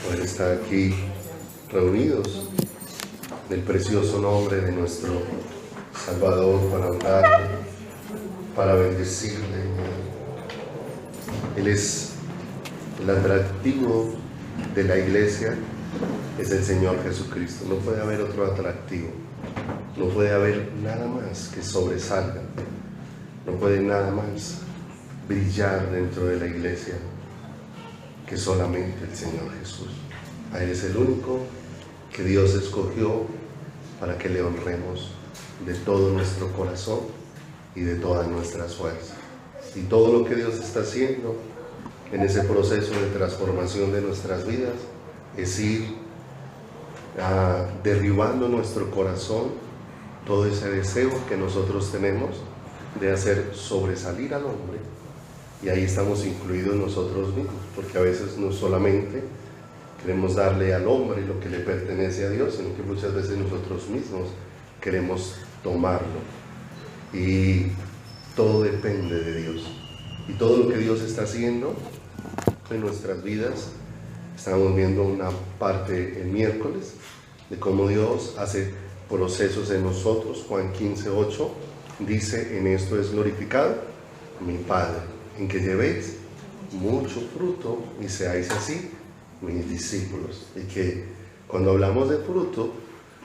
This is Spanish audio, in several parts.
poder estar aquí reunidos en el precioso nombre de nuestro Salvador, para honrarle, para bendecirle. Él es el atractivo de la iglesia, es el Señor Jesucristo. No puede haber otro atractivo, no puede haber nada más que sobresalga, no puede nada más brillar dentro de la iglesia que solamente el Señor Jesús. A Él es el único que Dios escogió para que le honremos de todo nuestro corazón y de todas nuestras fuerzas. Y todo lo que Dios está haciendo en ese proceso de transformación de nuestras vidas es ir derribando nuestro corazón todo ese deseo que nosotros tenemos de hacer sobresalir al hombre. Y ahí estamos incluidos nosotros mismos, porque a veces no solamente queremos darle al hombre lo que le pertenece a Dios, sino que muchas veces nosotros mismos queremos tomarlo. Y todo depende de Dios. Y todo lo que Dios está haciendo en nuestras vidas, estábamos viendo una parte el miércoles de cómo Dios hace procesos en nosotros. Juan 15:8 dice: en esto es glorificado mi Padre, en que llevéis mucho fruto y seáis así mis discípulos. Y que cuando hablamos de fruto,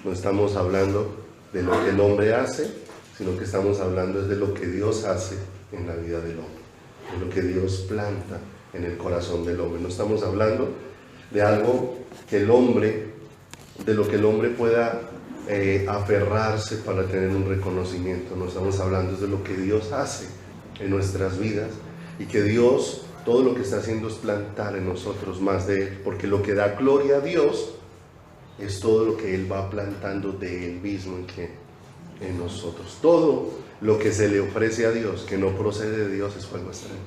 no estamos hablando de lo que el hombre hace, sino que estamos hablando de lo que Dios hace en la vida del hombre, de lo que Dios planta en el corazón del hombre. No estamos hablando de algo que el hombre, de lo que el hombre pueda aferrarse para tener un reconocimiento. No estamos hablando de lo que Dios hace en nuestras vidas, y que Dios, todo lo que está haciendo es plantar en nosotros más de Él, porque lo que da gloria a Dios es todo lo que Él va plantando de Él mismo en nosotros. Todo lo que se le ofrece a Dios que no procede de Dios es fuego extraño.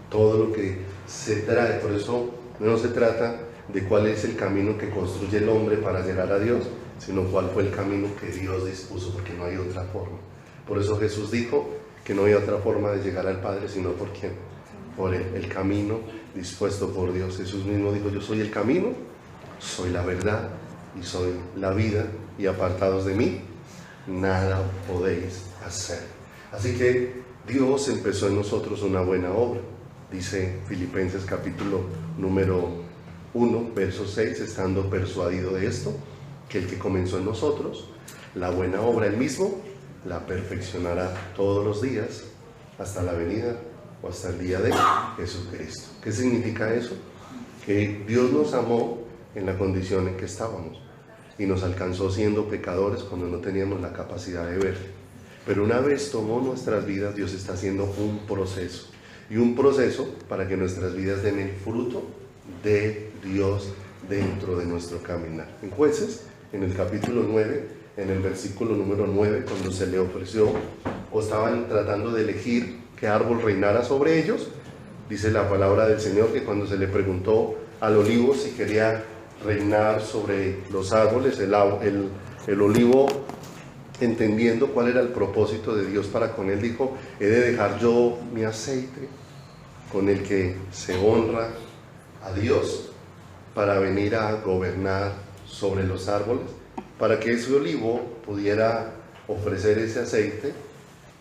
Todo lo que se trae, por eso no se trata de cuál es el camino que construye el hombre para llegar a Dios, sino cuál fue el camino que Dios dispuso, porque no hay otra forma. Por eso Jesús dijo que no hay otra forma de llegar al Padre, sino por ¿quién? Por el camino dispuesto por Dios. Jesús mismo dijo: yo soy el camino, soy la verdad y soy la vida, y apartados de mí nada podéis hacer. Así que Dios empezó en nosotros una buena obra. Dice Filipenses capítulo número 1, verso 6, estando persuadido de esto, que el que comenzó en nosotros la buena obra, él mismo la perfeccionará todos los días hasta la venida o hasta el día de Jesucristo. ¿Qué significa eso? Que Dios nos amó en la condición en que estábamos y nos alcanzó siendo pecadores cuando no teníamos la capacidad de ver. Pero una vez tomó nuestras vidas, Dios está haciendo un proceso, y un proceso para que nuestras vidas den el fruto de Dios dentro de nuestro caminar. En Jueces, en el capítulo 9, en el versículo número 9, cuando se le ofreció o estaban tratando de elegir qué árbol reinara sobre ellos, dice la palabra del Señor que cuando se le preguntó al olivo si quería reinar sobre los árboles, el olivo, entendiendo cuál era el propósito de Dios para con él, dijo: he de dejar yo mi aceite con el que se honra a Dios para venir a gobernar sobre los árboles. Para que ese olivo pudiera ofrecer ese aceite,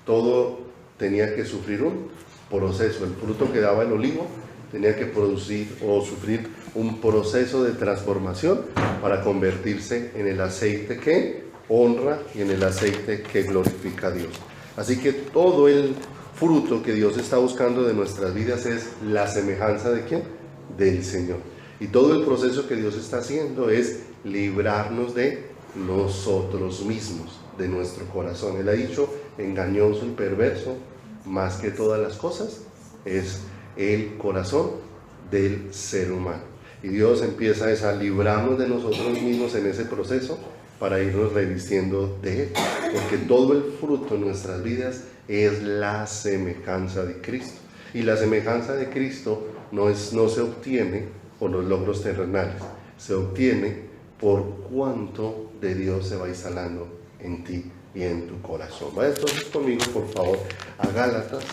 todo tenía que sufrir un proceso. El fruto que daba el olivo tenía que producir o sufrir un proceso de transformación para convertirse en el aceite que honra y en el aceite que glorifica a Dios. Así que todo el fruto que Dios está buscando de nuestras vidas es la semejanza ¿de quién? Del Señor. Y todo el proceso que Dios está haciendo es librarnos de nosotros mismos, de nuestro corazón. Él ha dicho: engañoso y perverso más que todas las cosas es el corazón del ser humano. Y Dios empieza a librarnos de nosotros mismos en ese proceso para irnos revistiendo de Él, porque todo el fruto en nuestras vidas es la semejanza de Cristo. Y la semejanza de Cristo no se obtiene por los logros terrenales, se obtiene por cuánto de Dios se va instalando en ti y en tu corazón. Vaya entonces conmigo, por favor, a Gálatas,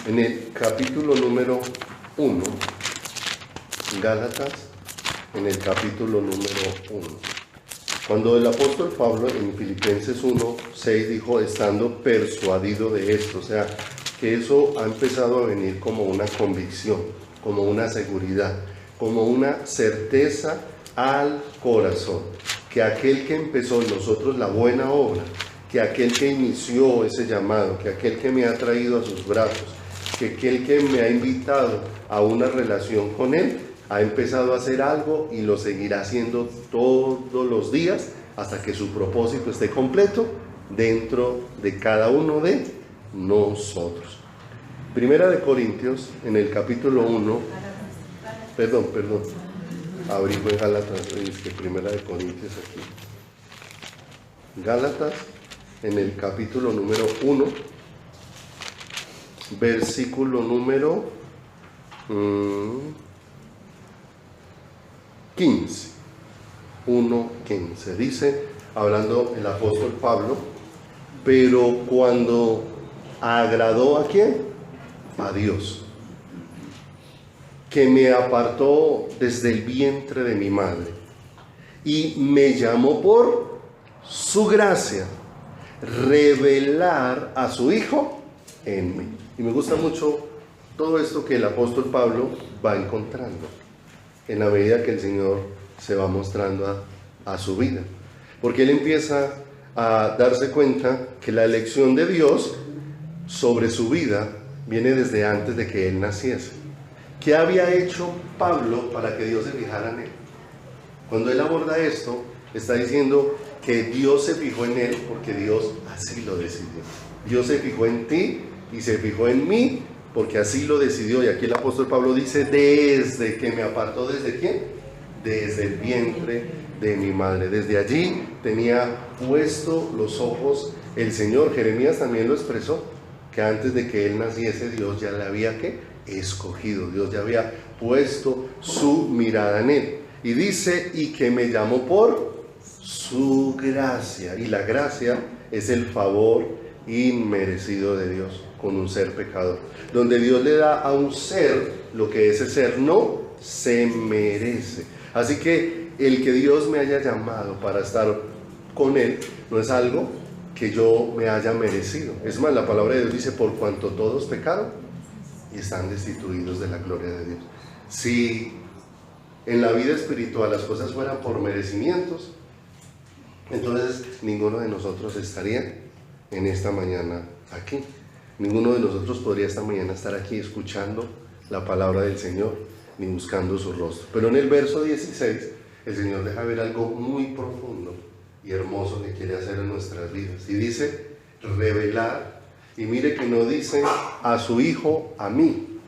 en el capítulo número 1, Gálatas, en el capítulo número 1. Cuando el apóstol Pablo en Filipenses 1:6 dijo, estando persuadido de esto, o sea, que eso ha empezado a venir como una convicción, como una seguridad, como una certeza al corazón, que aquel que empezó en nosotros la buena obra, que aquel que inició ese llamado, que aquel que me ha traído a sus brazos, que aquel que me ha invitado a una relación con él, ha empezado a hacer algo y lo seguirá haciendo todos los días hasta que su propósito esté completo dentro de cada uno de nosotros. Primera de Corintios, en el capítulo 1, perdón, abrí en Gálatas, es que Primera de Corintios aquí. Gálatas, en el capítulo número 1, versículo número 15, 1:15, dice, hablando el apóstol Pablo, pero cuando agradó ¿a quién? A Dios, que me apartó desde el vientre de mi madre y me llamó por su gracia, revelar a su Hijo en mí. Y me gusta mucho todo esto que el apóstol Pablo va encontrando en la medida que el Señor se va mostrando a su vida, porque él empieza a darse cuenta que la elección de Dios sobre su vida viene desde antes de que él naciese. ¿Qué había hecho Pablo para que Dios se fijara en él? Cuando él aborda esto, está diciendo que Dios se fijó en él porque Dios así lo decidió. Dios se fijó en ti y se fijó en mí porque así lo decidió. Y aquí el apóstol Pablo dice, desde que me apartó, ¿desde quién? Desde el vientre de mi madre. Desde allí tenía puesto los ojos el Señor. Jeremías también lo expresó, que antes de que él naciese, Dios ya le había escogido. Dios ya había puesto su mirada en él. Y dice, y que me llamó por su gracia. Y la gracia es el favor inmerecido de Dios con un ser pecador, donde Dios le da a un ser lo que ese ser no se merece. Así que el que Dios me haya llamado para estar con él no es algo que yo me haya merecido. Es más, la palabra de Dios dice, por cuanto todos pecaron y están destituidos de la gloria de Dios. Si en la vida espiritual las cosas fueran por merecimientos, entonces ninguno de nosotros estaría en esta mañana aquí. Ninguno de nosotros podría esta mañana estar aquí escuchando la palabra del Señor, ni buscando su rostro. Pero en el verso 16, el Señor deja ver algo muy profundo y hermoso que quiere hacer en nuestras vidas. Y dice, revelar. Y mire que no dice a su Hijo, a mí.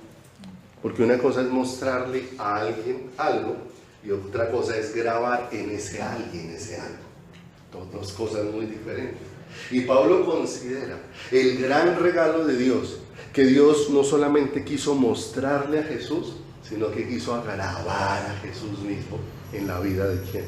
Porque una cosa es mostrarle a alguien algo y otra cosa es grabar en ese alguien ese algo. Dos cosas muy diferentes. Y Pablo considera el gran regalo de Dios, que Dios no solamente quiso mostrarle a Jesús, sino que quiso grabar a Jesús mismo en la vida de ¿quién?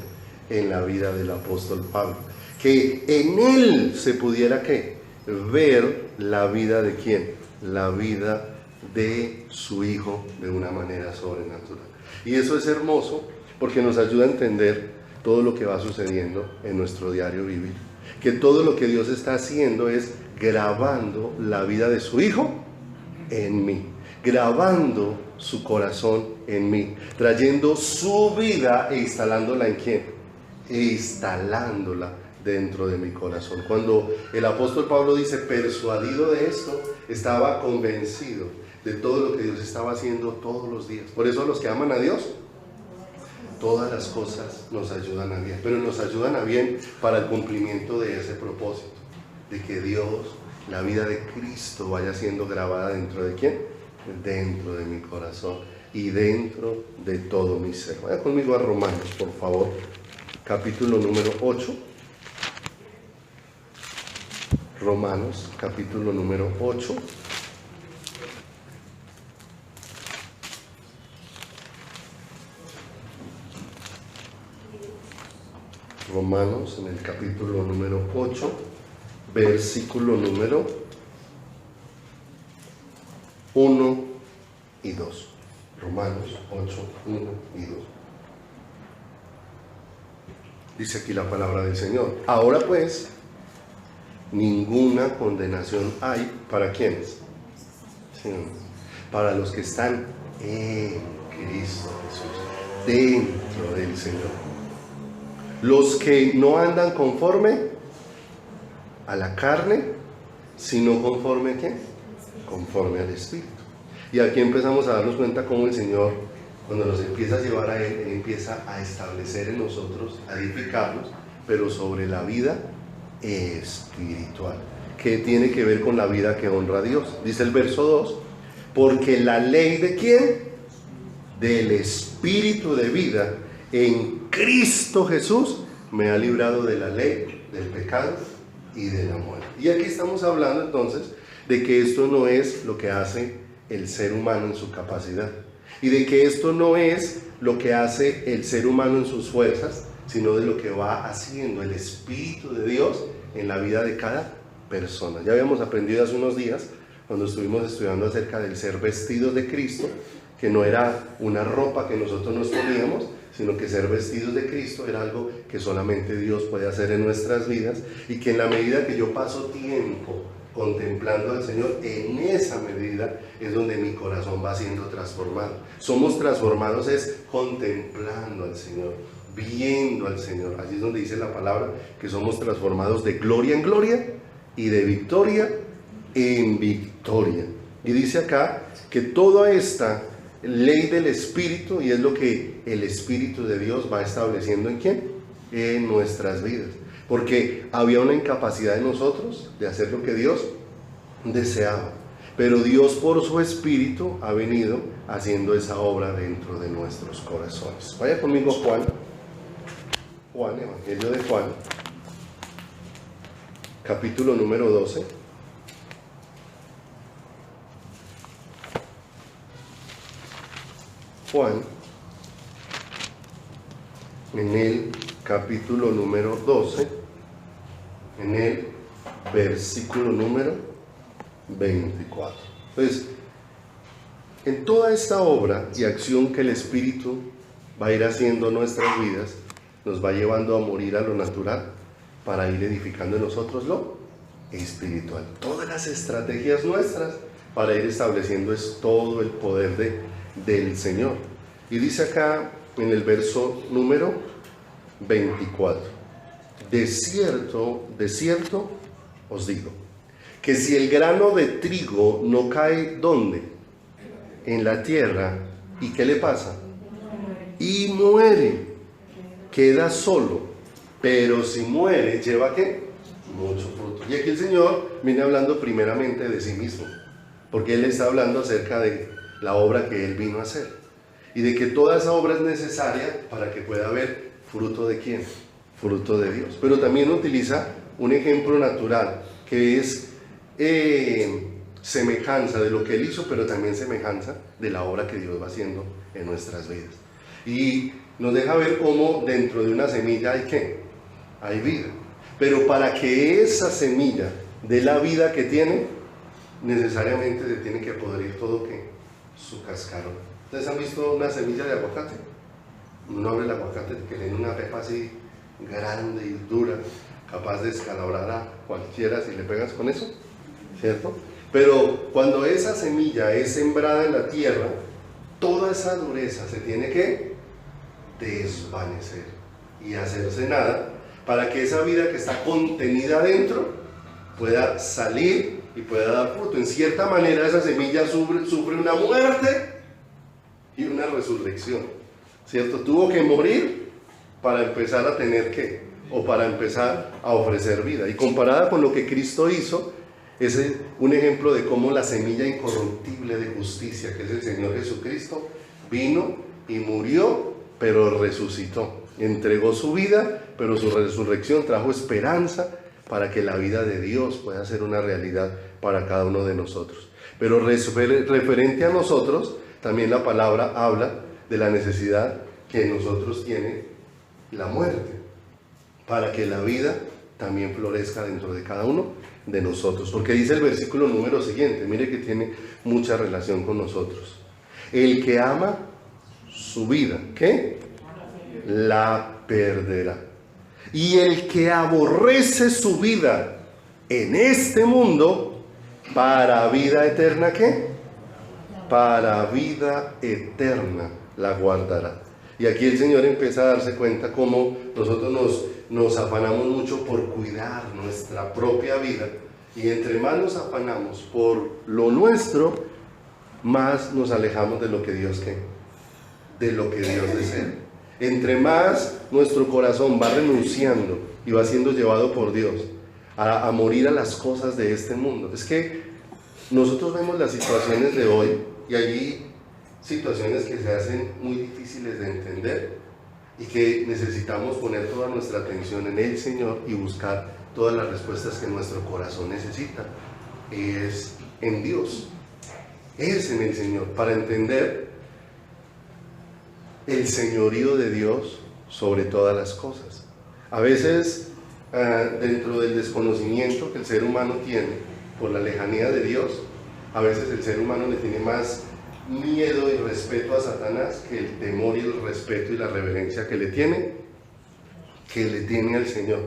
En la vida del apóstol Pablo. Que en él se pudiera ¿qué? Ver la vida de ¿quién? La vida de su Hijo de una manera sobrenatural. Y eso es hermoso porque nos ayuda a entender todo lo que va sucediendo en nuestro diario vivir. Que todo lo que Dios está haciendo es grabando la vida de su Hijo en mí, grabando su corazón en mí, trayendo su vida e instalándola ¿en quién? E instalándola dentro de mi corazón. Cuando el apóstol Pablo dice persuadido de esto, estaba convencido de todo lo que Dios estaba haciendo todos los días. Por eso los que aman a Dios, todas las cosas nos ayudan a bien, pero nos ayudan a bien para el cumplimiento de ese propósito, de que Dios, la vida de Cristo vaya siendo grabada dentro de ¿quién? Dentro de mi corazón y dentro de todo mi ser. Vaya conmigo a Romanos, por favor, capítulo número 8. Romanos, capítulo número 8. Romanos, en el capítulo número 8, versículo número 1 y 2. Romanos 8, 1 y 2. Dice aquí la palabra del Señor. Ahora pues, ninguna condenación hay para ¿quiénes? Sí, para los que están en Cristo Jesús, dentro del Señor. Los que no andan conforme a la carne, sino conforme ¿a qué? Conforme al Espíritu. Y aquí empezamos a darnos cuenta cómo el Señor, cuando nos empieza a llevar a Él, Él empieza a establecer en nosotros, a edificarnos, pero sobre la vida espiritual, que tiene que ver con la vida que honra a Dios. Dice el verso 2, porque la ley ¿de quién? Del Espíritu de vida en Cristo Jesús me ha librado de la ley, del pecado y de la muerte. Y aquí estamos hablando entonces de que esto no es lo que hace el ser humano en su capacidad, y de que esto no es lo que hace el ser humano en sus fuerzas, sino de lo que va haciendo el Espíritu de Dios en la vida de cada persona. Ya habíamos aprendido hace unos días, cuando estuvimos estudiando acerca del ser vestidos de Cristo, que no era una ropa que nosotros nos poníamos, sino que ser vestidos de Cristo era algo que solamente Dios puede hacer en nuestras vidas, y que en la medida que yo paso tiempo contemplando al Señor, en esa medida es donde mi corazón va siendo transformado. Somos transformados es contemplando al Señor, viendo al Señor. Allí es donde dice la palabra que somos transformados de gloria en gloria y de victoria en victoria. Y dice acá que toda esta ley del Espíritu, y es lo que el Espíritu de Dios va estableciendo ¿en quién? En nuestras vidas. Porque había una incapacidad de nosotros de hacer lo que Dios deseaba. Pero Dios por su Espíritu ha venido haciendo esa obra dentro de nuestros corazones. Vaya conmigo Juan, Evangelio de Juan, capítulo número 12. Juan, en el capítulo número 12, en el versículo número 24. Entonces, en toda esta obra y acción que el Espíritu va a ir haciendo en nuestras vidas, nos va llevando a morir a lo natural para ir edificando en nosotros lo espiritual. Todas las estrategias nuestras para ir estableciendo es todo el poder del Señor. Y dice acá en el verso número 24, de cierto os digo, que si el grano de trigo no cae, ¿dónde? En la tierra, ¿y qué le pasa? Y muere, queda solo, pero si muere, ¿lleva qué? Mucho fruto. Y aquí el Señor viene hablando primeramente de sí mismo, porque Él está hablando acerca de la obra que Él vino a hacer, y de que toda esa obra es necesaria para que pueda haber fruto de ¿quién? Fruto de Dios. Pero también utiliza un ejemplo natural, que es semejanza de lo que Él hizo, pero también semejanza de la obra que Dios va haciendo en nuestras vidas. Y nos deja ver cómo dentro de una semilla hay ¿qué? Hay vida. Pero para que esa semilla dé la vida que tiene, necesariamente se tiene que podrir todo ¿qué? Su cascarón. ¿Ustedes han visto una semilla de aguacate? Uno abre el aguacate que tiene una pepa así grande y dura, capaz de escalabrar a cualquiera si le pegas con eso, ¿cierto? Pero cuando esa semilla es sembrada en la tierra, toda esa dureza se tiene que desvanecer y hacerse nada, para que esa vida que está contenida dentro pueda salir y pueda dar fruto. En cierta manera esa semilla sufre una muerte y una resurrección, ¿cierto? Tuvo que morir para empezar a tener ¿qué? O para empezar a ofrecer vida. Y comparada con lo que Cristo hizo, es un ejemplo de cómo la semilla incorruptible de justicia, que es el Señor Jesucristo, vino y murió, pero resucitó. Entregó su vida, pero su resurrección trajo esperanza para que la vida de Dios pueda ser una realidad para cada uno de nosotros. Pero referente a nosotros, también la palabra habla de la necesidad que en nosotros tiene la muerte, para que la vida también florezca dentro de cada uno de nosotros. Porque dice el versículo número siguiente, mire que tiene mucha relación con nosotros. El que ama su vida, ¿qué? La perderá. Y el que aborrece su vida en este mundo, para vida eterna, ¿qué? Para vida eterna la guardará. Y aquí el Señor empieza a darse cuenta cómo nosotros nos afanamos mucho por cuidar nuestra propia vida, y entre más nos afanamos por lo nuestro, más nos alejamos de lo que Dios quiere, de lo que Dios desea. Entre más nuestro corazón va renunciando y va siendo llevado por Dios a morir a las cosas de este mundo. Es que nosotros vemos las situaciones de hoy, y allí situaciones que se hacen muy difíciles de entender, y que necesitamos poner toda nuestra atención en el Señor y buscar todas las respuestas que nuestro corazón necesita. Es en Dios, es en el Señor, para entender el señorío de Dios sobre todas las cosas. A veces, dentro del desconocimiento que el ser humano tiene por la lejanía de Dios, a veces el ser humano le tiene más miedo y respeto a Satanás que el temor y el respeto y la reverencia que le tiene al Señor.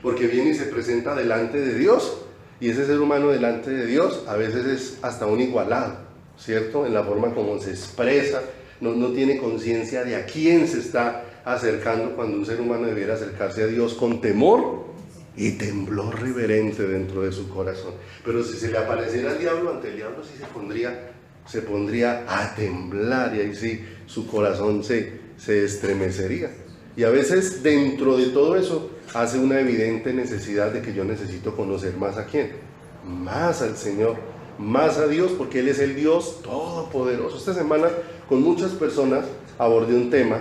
Porque viene y se presenta delante de Dios, y ese ser humano delante de Dios a veces es hasta un igualado, ¿cierto? En la forma como se expresa, no tiene conciencia de a quién se está acercando, cuando un ser humano debiera acercarse a Dios con temor y temblor reverente dentro de su corazón. Pero si se le apareciera el diablo, ante el diablo sí se pondría a temblar, y ahí sí su corazón se estremecería. Y a veces dentro de todo eso hace una evidente necesidad de que yo necesito conocer más a quién, más al Señor, más a Dios, porque Él es el Dios todopoderoso. Esta semana con muchas personas abordé un tema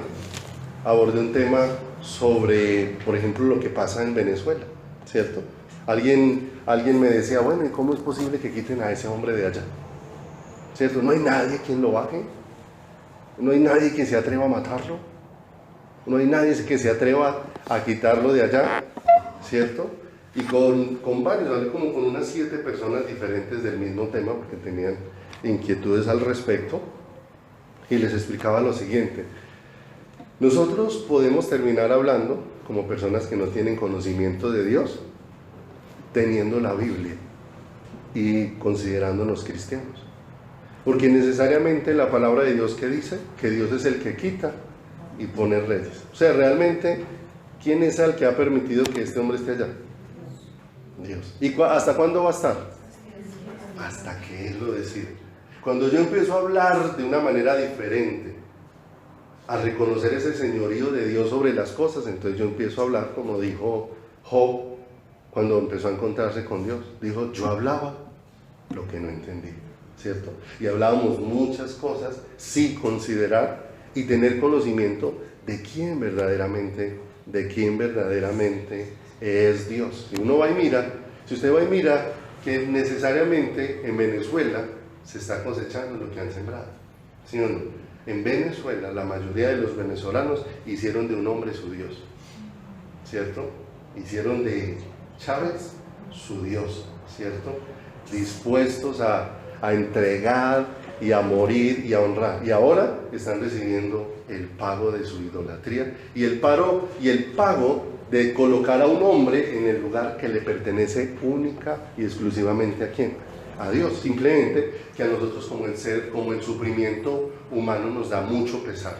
sobre, por ejemplo, lo que pasa en Venezuela, ¿cierto? Alguien me decía, bueno, ¿y cómo es posible que quiten a ese hombre de allá? ¿Cierto? No hay nadie quien lo baje, no hay nadie que se atreva a matarlo, no hay nadie que se atreva a quitarlo de allá, ¿cierto? Y con varios, hablé como con unas 7 personas diferentes del mismo tema, porque tenían inquietudes al respecto, y les explicaba lo siguiente: nosotros podemos terminar hablando como personas que no tienen conocimiento de Dios, teniendo la Biblia y considerándonos cristianos. Porque necesariamente la palabra de Dios, ¿qué dice? Que Dios es el que quita y pone reyes. O sea, realmente, ¿quién es el que ha permitido que este hombre esté allá? Dios. ¿Y hasta cuándo va a estar? Hasta que Él lo decide. Cuando yo empiezo a hablar de una manera diferente, a reconocer ese señorío de Dios sobre las cosas, entonces yo empiezo a hablar como dijo Job cuando empezó a encontrarse con Dios. Dijo, yo hablaba lo que no entendí, ¿cierto? Y hablábamos muchas cosas sin considerar y tener conocimiento de quién verdaderamente es Dios. Si uno va y mira, si usted va y mira que necesariamente en Venezuela se está cosechando lo que han sembrado, ¿sí o no? En Venezuela la mayoría de los venezolanos hicieron de un hombre su Dios, ¿cierto? Hicieron de Chávez su Dios, ¿cierto? Dispuestos a entregar y a morir y a honrar, y ahora están recibiendo el pago de su idolatría y el pago de colocar a un hombre en el lugar que le pertenece única y exclusivamente ¿a quién? A Dios. Simplemente que a nosotros como el sufrimiento humano nos da mucho pesar.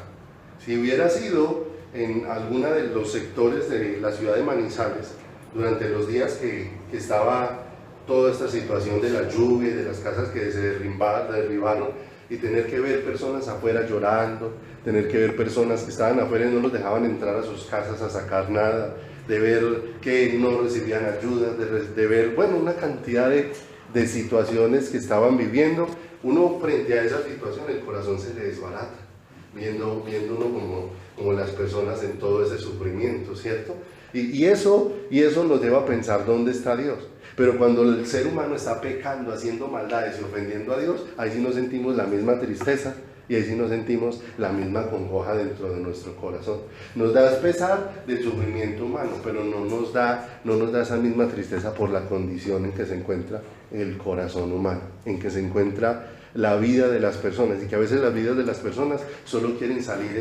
Si hubiera sido en alguna de los sectores de la ciudad de Manizales, durante los días que estaba toda esta situación de la lluvia y de las casas que se derribaron, y tener que ver personas afuera llorando, tener que ver personas que estaban afuera y no los dejaban entrar a sus casas a sacar nada, de ver que no recibían ayuda, de ver, bueno, una cantidad de situaciones que estaban viviendo, uno frente a esa situación el corazón se le desbarata, viendo uno como las personas en todo ese sufrimiento, ¿cierto? Y eso nos lleva a pensar dónde está Dios. Pero cuando el ser humano está pecando, haciendo maldades y ofendiendo a Dios, ahí sí nos sentimos la misma tristeza y ahí sí nos sentimos la misma congoja dentro de nuestro corazón. Nos da pesar del sufrimiento humano, pero no nos da esa misma tristeza por la condición en que se encuentra el corazón humano, en que se encuentra la vida de las personas, y que a veces las vidas de las personas solo quieren salir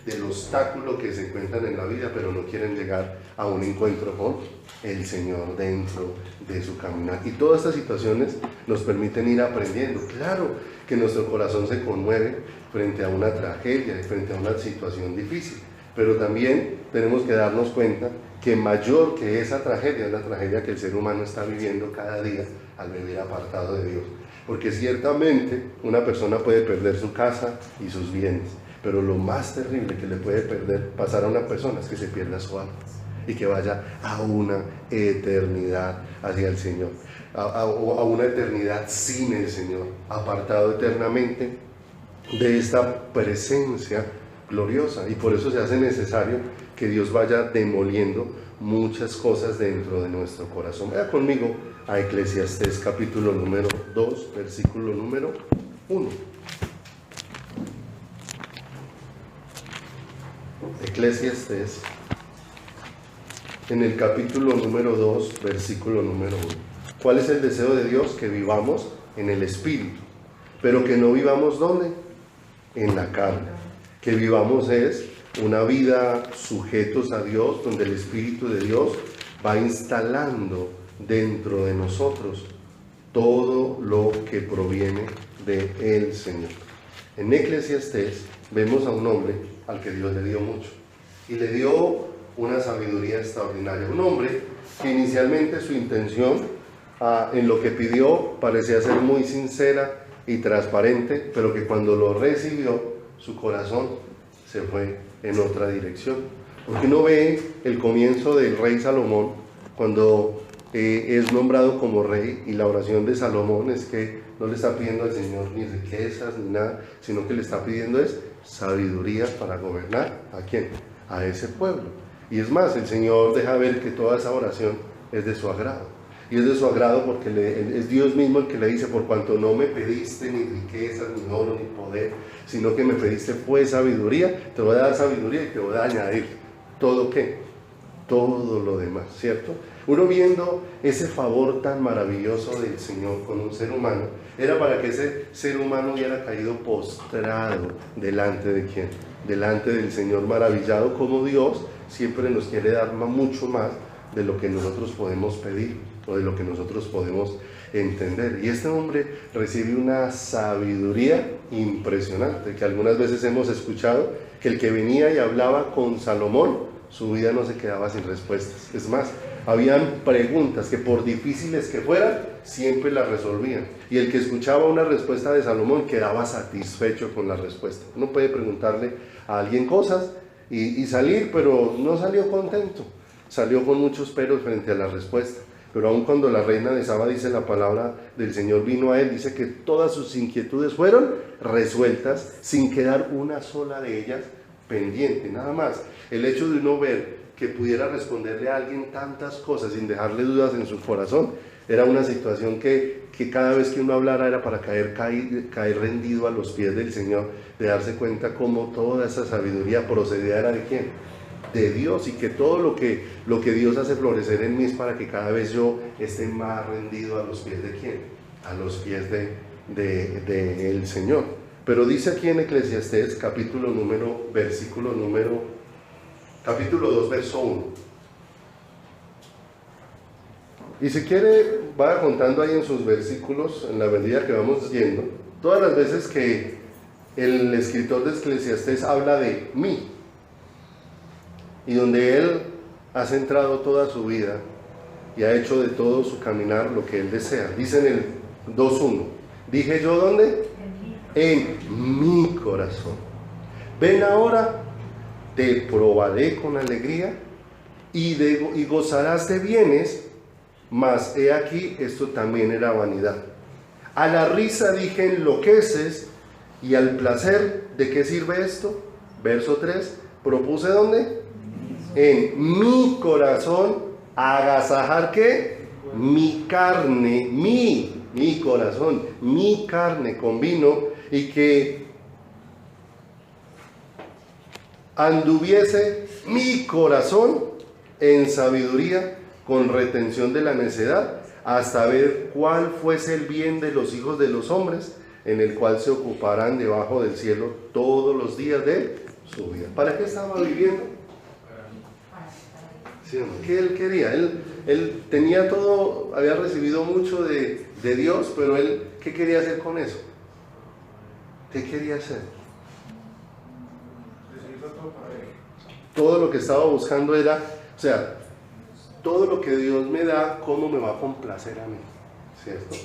del obstáculo que se encuentran en la vida, pero no quieren llegar a un encuentro con el Señor dentro de su caminar. Y todas estas situaciones nos permiten ir aprendiendo. Claro que nuestro corazón se conmueve frente a una tragedia, frente a una situación difícil, pero también tenemos que darnos cuenta que mayor que esa tragedia es la tragedia que el ser humano está viviendo cada día al vivir apartado de Dios. Porque ciertamente una persona puede perder su casa y sus bienes, pero lo más terrible que le puede pasar a una persona es que se pierda su alma y que vaya a una eternidad hacia el Señor, a una eternidad sin el Señor, apartado eternamente de esta presencia gloriosa. Y por eso se hace necesario que Dios vaya demoliendo muchas cosas dentro de nuestro corazón. Vaya conmigo a Eclesiastés capítulo número 2, versículo número 1. Eclesiastés, en el capítulo número 2, versículo número 1. ¿Cuál es el deseo de Dios? Que vivamos en el Espíritu, pero que no vivamos ¿dónde? En la carne. Que vivamos es una vida sujetos a Dios, donde el Espíritu de Dios va instalando dentro de nosotros todo lo que proviene del Señor. En Eclesiastés vemos a un hombre al que Dios le dio mucho y le dio una sabiduría extraordinaria. Un hombre que inicialmente su intención en lo que pidió parecía ser muy sincera y transparente, pero que cuando lo recibió su corazón se fue en otra dirección. Porque uno ve el comienzo del rey Salomón cuando es nombrado como rey, y la oración de Salomón es que no le está pidiendo al Señor ni riquezas ni nada, sino que le está pidiendo es sabiduría para gobernar. ¿A quién? A ese pueblo. Y es más, el Señor deja ver que toda esa oración es de su agrado. Y es de su agrado porque es Dios mismo el que le dice: por cuanto no me pediste ni riquezas, ni oro, ni poder, sino que me pediste fue sabiduría, te voy a dar sabiduría y te voy a añadir todo ¿qué? Todo lo demás, ¿cierto? Uno viendo ese favor tan maravilloso del Señor con un ser humano, era para que ese ser humano hubiera caído postrado delante de ¿quién? Delante del Señor, maravillado como Dios siempre nos quiere dar mucho más de lo que nosotros podemos pedir o de lo que nosotros podemos entender. Y este hombre recibe una sabiduría impresionante, que algunas veces hemos escuchado que el que venía y hablaba con Salomón, su vida no se quedaba sin respuestas. Es más, habían preguntas que por difíciles que fueran, siempre las resolvían. Y el que escuchaba una respuesta de Salomón quedaba satisfecho con la respuesta. Uno puede preguntarle a alguien cosas y salir, pero no salió contento. Salió con muchos peros frente a la respuesta. Pero aun cuando la reina de Saba, dice la palabra del Señor, vino a él, dice que todas sus inquietudes fueron resueltas sin quedar una sola de ellas pendiente. Nada más, el hecho de uno ver que pudiera responderle a alguien tantas cosas sin dejarle dudas en su corazón, era una situación que cada vez que uno hablara era para caer rendido a los pies del Señor, de darse cuenta cómo toda esa sabiduría procedía era de ¿quién? De Dios, y que todo lo que Dios hace florecer en mí es para que cada vez yo esté más rendido a los pies de ¿quién? A los pies de el Señor. Pero dice aquí en Eclesiastés capítulo 2, verso 1. Y si quiere, vaya contando ahí en sus versículos, en la medida que vamos yendo, todas las veces que el escritor de Eclesiastés habla de mí, y donde él ha centrado toda su vida y ha hecho de todo su caminar lo que él desea. Dice en el 2.1, dije yo ¿dónde? En mi corazón. Ven ahora, te probaré con alegría y gozarás de bienes, mas he aquí, esto también era vanidad. A la risa dije enloqueces, y al placer, ¿de qué sirve esto? Verso 3, propuse ¿dónde? En mi corazón agasajar ¿qué? Mi carne, mi corazón, mi carne con vino, y que anduviese mi corazón en sabiduría con retención de la necedad, hasta ver cuál fuese el bien de los hijos de los hombres, en el cual se ocuparán debajo del cielo todos los días de su vida. ¿Para qué estaba viviendo? ¿Sí o no? ¿Qué él quería? Él tenía todo, había recibido mucho de Dios, pero él, ¿qué quería hacer con eso? ¿Qué quería hacer? Todo lo que estaba buscando era, o sea, todo lo que Dios me da, ¿cómo me va a complacer a mí? ¿Cierto?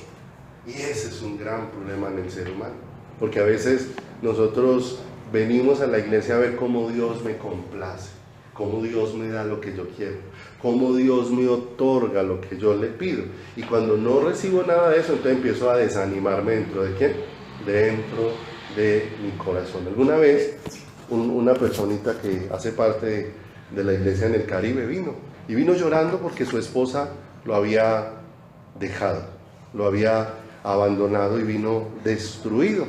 Y ese es un gran problema en el ser humano, porque a veces nosotros venimos a la iglesia a ver cómo Dios me complace, cómo Dios me da lo que yo quiero, cómo Dios me otorga lo que yo le pido. Y cuando no recibo nada de eso, entonces empiezo a desanimarme dentro de ¿quién? Dentro de mi corazón. Alguna vez una personita que hace parte de la iglesia en el Caribe vino llorando porque su esposa lo había dejado, lo había abandonado y vino destruido.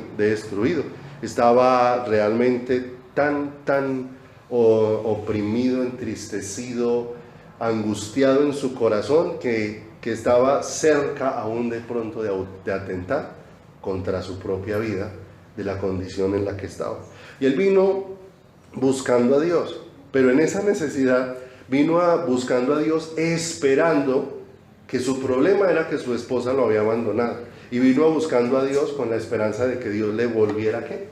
Estaba realmente tan oprimido, entristecido, angustiado en su corazón que estaba cerca aún de pronto de atentar contra su propia vida, de la condición en la que estaba. Y él vino buscando a Dios, pero en esa necesidad vino buscando a Dios esperando que su problema era que su esposa lo había abandonado, y vino buscando a Dios con la esperanza de que Dios le volviera ¿qué?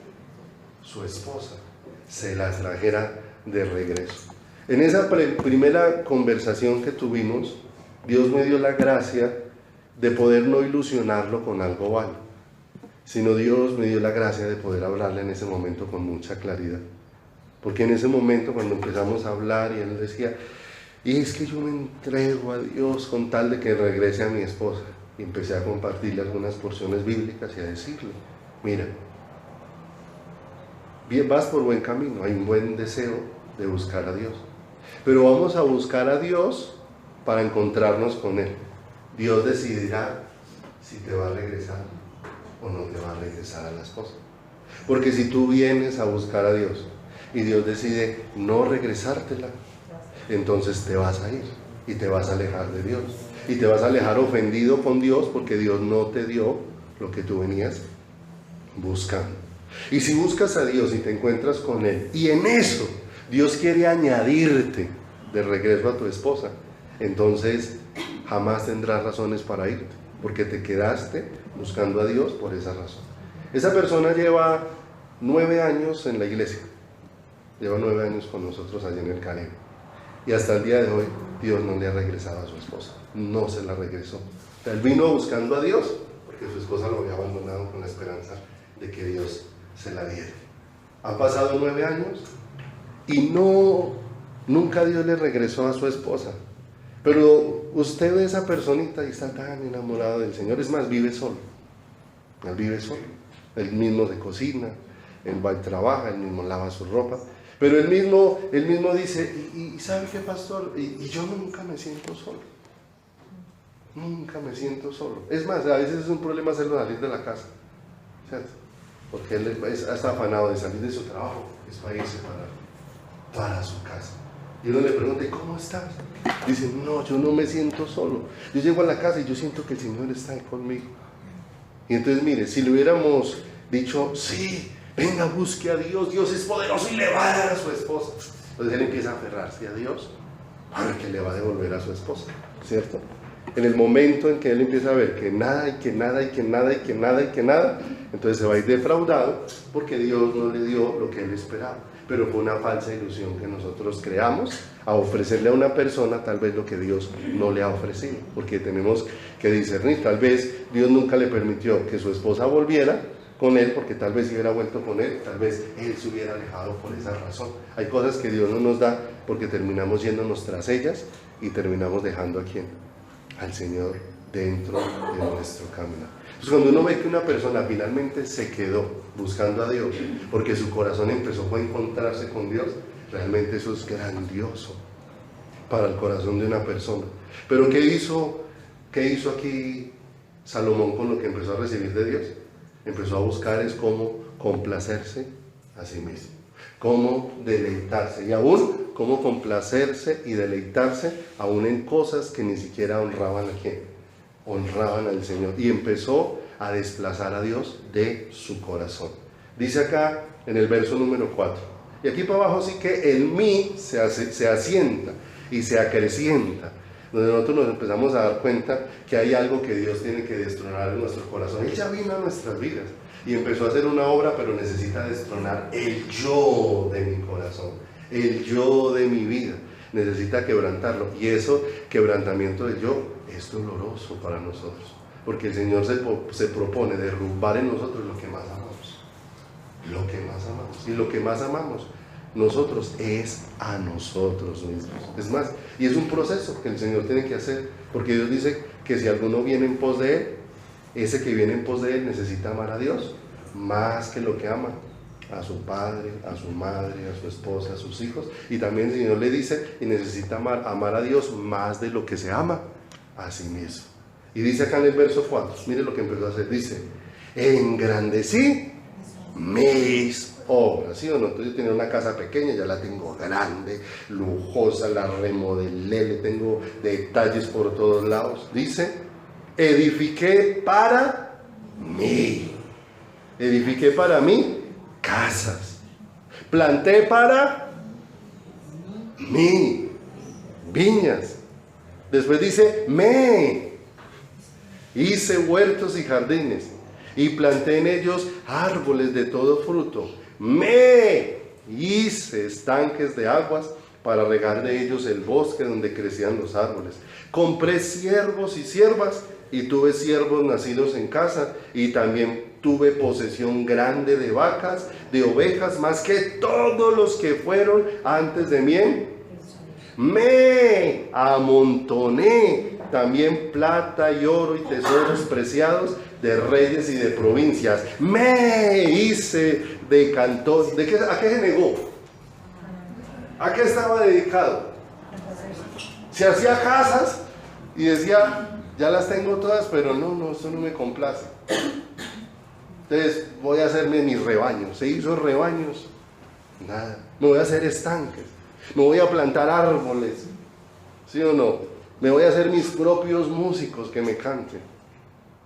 Su esposa, se la trajera de regreso. En esa primera conversación que tuvimos, Dios me dio la gracia de poder no ilusionarlo con algo vano, sino Dios me dio la gracia de poder hablarle en ese momento con mucha claridad. Porque en ese momento, cuando empezamos a hablar, y él decía, y es que yo me entrego a Dios con tal de que regrese a mi esposa, y empecé a compartirle algunas porciones bíblicas y a decirle, mira, bien, vas por buen camino, hay un buen deseo de buscar a Dios, pero vamos a buscar a Dios para encontrarnos con Él. Dios decidirá si te va a regresar o no te va a regresar a las cosas. Porque si tú vienes a buscar a Dios y Dios decide no regresártela, entonces te vas a ir y te vas a alejar de Dios. Y te vas a alejar ofendido con Dios porque Dios no te dio lo que tú venías buscando. Y si buscas a Dios y te encuentras con Él, y en eso Dios quiere añadirte de regreso a tu esposa, entonces jamás tendrás razones para irte, porque te quedaste buscando a Dios por esa razón. Esa persona lleva 9 años en la iglesia, lleva 9 años con nosotros allá en el Caribe, y hasta el día de hoy Dios no le ha regresado a su esposa, no se la regresó. O sea, él vino buscando a Dios porque su esposa lo había abandonado con la esperanza de que Dios se la diera. Han pasado 9 años y nunca Dios le regresó a su esposa. Pero usted ve a esa personita y está tan enamorado del Señor. Es más, vive solo. Él vive solo. Él mismo se cocina, él va y trabaja, él mismo lava su ropa. Pero él mismo dice, y ¿sabe qué, pastor? Y yo nunca me siento solo. Nunca me siento solo. Es más, a veces es un problema hacerlo salir de la casa, ¿cierto? Porque él está afanado de salir de su trabajo, es para irse para su casa. Y uno le pregunta, ¿cómo estás? Dice, no, yo no me siento solo. Yo llego a la casa y yo siento que el Señor está ahí conmigo. Y entonces, mire, si le hubiéramos dicho, sí, venga, busque a Dios, Dios es poderoso y le va a dar a su esposa. Entonces él empieza a aferrarse a Dios para que le va a devolver a su esposa, ¿cierto? En el momento en que él empieza a ver que nada, y que nada, y que nada, y que nada, y que nada, entonces se va a ir defraudado porque Dios no le dio lo que él esperaba. Pero fue una falsa ilusión que nosotros creamos a ofrecerle a una persona tal vez lo que Dios no le ha ofrecido, porque tenemos que discernir. Tal vez Dios nunca le permitió que su esposa volviera con él, porque tal vez si hubiera vuelto con él, tal vez él se hubiera alejado por esa razón. Hay cosas que Dios no nos da porque terminamos yéndonos tras ellas y terminamos dejando a quién, al Señor dentro de nuestro camino. Entonces, cuando uno ve que una persona finalmente se quedó buscando a Dios porque su corazón empezó a encontrarse con Dios, realmente eso es grandioso para el corazón de una persona. Pero ¿qué hizo aquí Salomón con lo que empezó a recibir de Dios? Empezó a buscar es cómo complacerse a sí mismo, cómo deleitarse, y aún cómo complacerse y deleitarse aún en cosas que ni siquiera honraban a quién, honraban al Señor. Y empezó a desplazar a Dios de su corazón. Dice acá en el verso número 4. Y aquí para abajo sí que el mí se asienta y se acrecienta, donde nosotros nos empezamos a dar cuenta que hay algo que Dios tiene que destronar en nuestro corazón. Él ya vino a nuestras vidas y empezó a hacer una obra, pero necesita destronar el yo de mi corazón, el yo de mi vida. Necesita quebrantarlo, y eso, quebrantamiento del yo, es doloroso para nosotros, porque el Señor se propone derrumbar en nosotros lo que más amamos, lo que más amamos, y lo que más amamos nosotros es a nosotros mismos. Es más, y es un proceso que el Señor tiene que hacer, porque Dios dice que si alguno viene en pos de Él, ese que viene en pos de Él necesita amar a Dios más que lo que ama a su padre, a su madre, a su esposa, a sus hijos. Y también el Señor le dice, y necesita amar a Dios más de lo que se ama a sí mismo. Y dice acá en el verso 4, mire lo que empezó a hacer, dice, engrandecí mis obras, ¿sí o no? Entonces yo tenía una casa pequeña, ya la tengo grande, lujosa, la remodelé, le tengo detalles por todos lados. Dice, edifiqué para mí casas, planté para mí viñas. Después dice, me hice huertos y jardines y planté en ellos árboles de todo fruto. Me hice estanques de aguas para regar de ellos el bosque donde crecían los árboles. Compré siervos y siervas y tuve siervos nacidos en casa, y también tuve posesión grande de vacas, de ovejas, más que todos los que fueron antes de mí. Me amontoné también plata y oro y tesoros preciados de reyes y de provincias. Me hice de cantor. ¿A qué se negó? ¿A qué estaba dedicado? Se hacía casas y decía, ya las tengo todas, pero no, esto no me complace. Entonces voy a hacerme mis rebaños. Se hizo rebaños, nada. Me voy a hacer estanques, me voy a plantar árboles, ¿sí o no? Me voy a hacer mis propios músicos que me canten,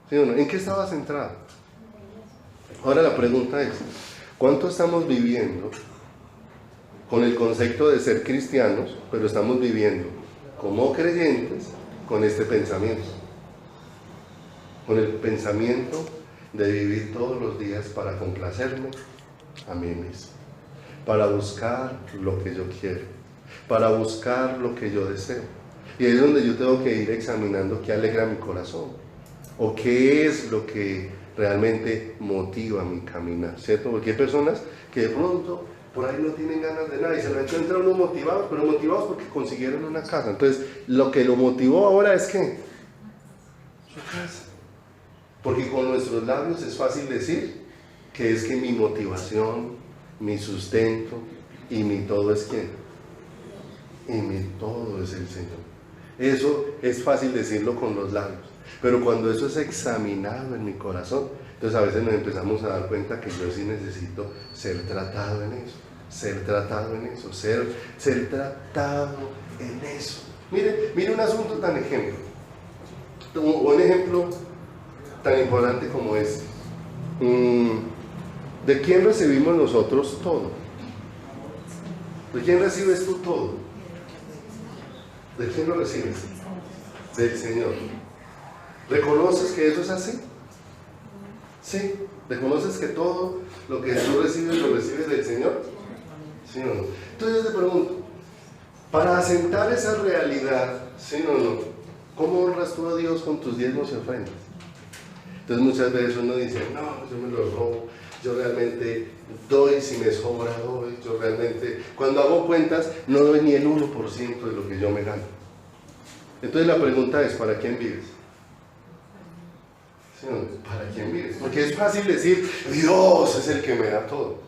¿sí o no? ¿En qué estaba centrado? Ahora la pregunta es, ¿cuánto estamos viviendo con el concepto de ser cristianos, pero estamos viviendo como creyentes con este pensamiento? Con el pensamiento de vivir todos los días para complacerme a mí mismo, para buscar lo que yo quiero, para buscar lo que yo deseo. Y ahí es donde yo tengo que ir examinando qué alegra mi corazón, o qué es lo que realmente motiva mi caminar, ¿cierto? Porque hay personas que de pronto por ahí no tienen ganas de nada y se lo encuentran unos motivados, pero motivados porque consiguieron una casa. Entonces, lo que lo motivó ahora es que su casa. Porque con nuestros labios es fácil decir que es que mi motivación, mi sustento y mi todo es ¿quién? Y mi todo es el Señor. Eso es fácil decirlo con los labios, pero cuando eso es examinado en mi corazón, entonces a veces nos empezamos a dar cuenta que yo sí necesito ser tratado en eso, ser tratado en eso, ser tratado en eso. Mire un asunto tan ejemplo, un ejemplo tan importante como este. ¿De quién recibimos nosotros todo? ¿De quién recibes tú todo? ¿De quién lo recibes? Del Señor. ¿Reconoces que eso es así? Sí. ¿Reconoces que todo lo que tú recibes lo recibes del Señor? ¿Sí o no? Entonces yo te pregunto, para asentar esa realidad, ¿sí o no? ¿Cómo honras tú a Dios con tus diezmos y ofrendas? Entonces muchas veces uno dice, no, yo me lo robo, yo realmente doy, si me sobra doy, yo realmente, cuando hago cuentas, no doy ni el 1% de lo que yo me gano. Entonces la pregunta es, ¿para quién vives? ¿Sí o no? ¿Para quién vives? Porque es fácil decir, Dios es el que me da todo.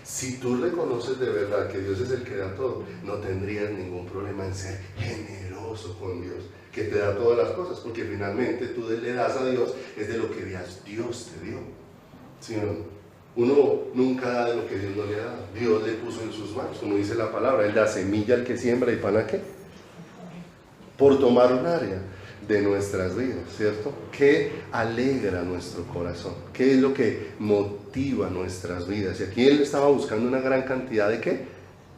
Si tú reconoces de verdad que Dios es el que da todo, no tendrías ningún problema en ser generoso con Dios, que te da todas las cosas, porque finalmente tú le das a Dios es de lo que Dios te dio. ¿Sí o no? Uno nunca da de lo que Dios no le da. Dios le puso en sus manos, como dice la palabra, Él da semilla al que siembra y pan a qué. Por tomar un área, de nuestras vidas, ¿cierto? ¿Qué alegra nuestro corazón? ¿Qué es lo que motiva nuestras vidas? Y aquí él estaba buscando una gran cantidad de ¿qué?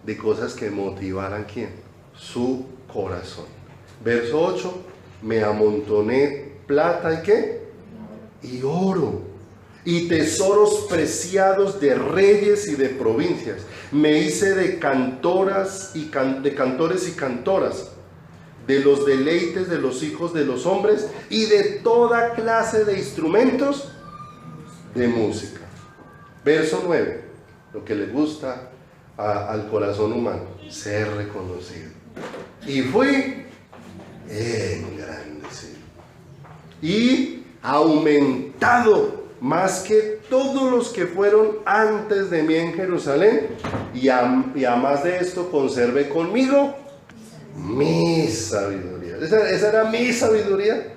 De cosas que motivaran ¿quién? Su corazón. Verso 8, me amontoné plata y ¿qué? Y oro, y tesoros preciados de reyes y de provincias. Me hice de cantoras y de cantores y cantoras, de los deleites de los hijos de los hombres y de toda clase de instrumentos de música. Verso 9, lo que le gusta al corazón humano, ser reconocido. Y fui engrandecido y aumentado más que todos los que fueron antes de mí en Jerusalén, y a más de esto conservé conmigo mi sabiduría. ¿Esa era mi sabiduría?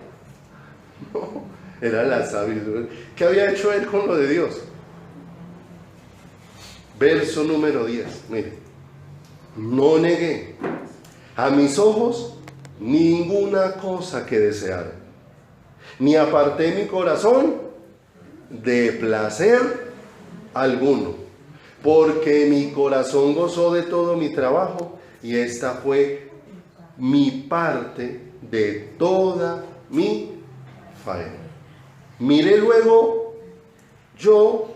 No, era la sabiduría. ¿Qué había hecho él con lo de Dios? Verso número 10, mire. No negué a mis ojos ninguna cosa que deseara, ni aparté mi corazón de placer alguno, porque mi corazón gozó de todo mi trabajo, y esta fue mi parte de toda mi faena. Miré luego yo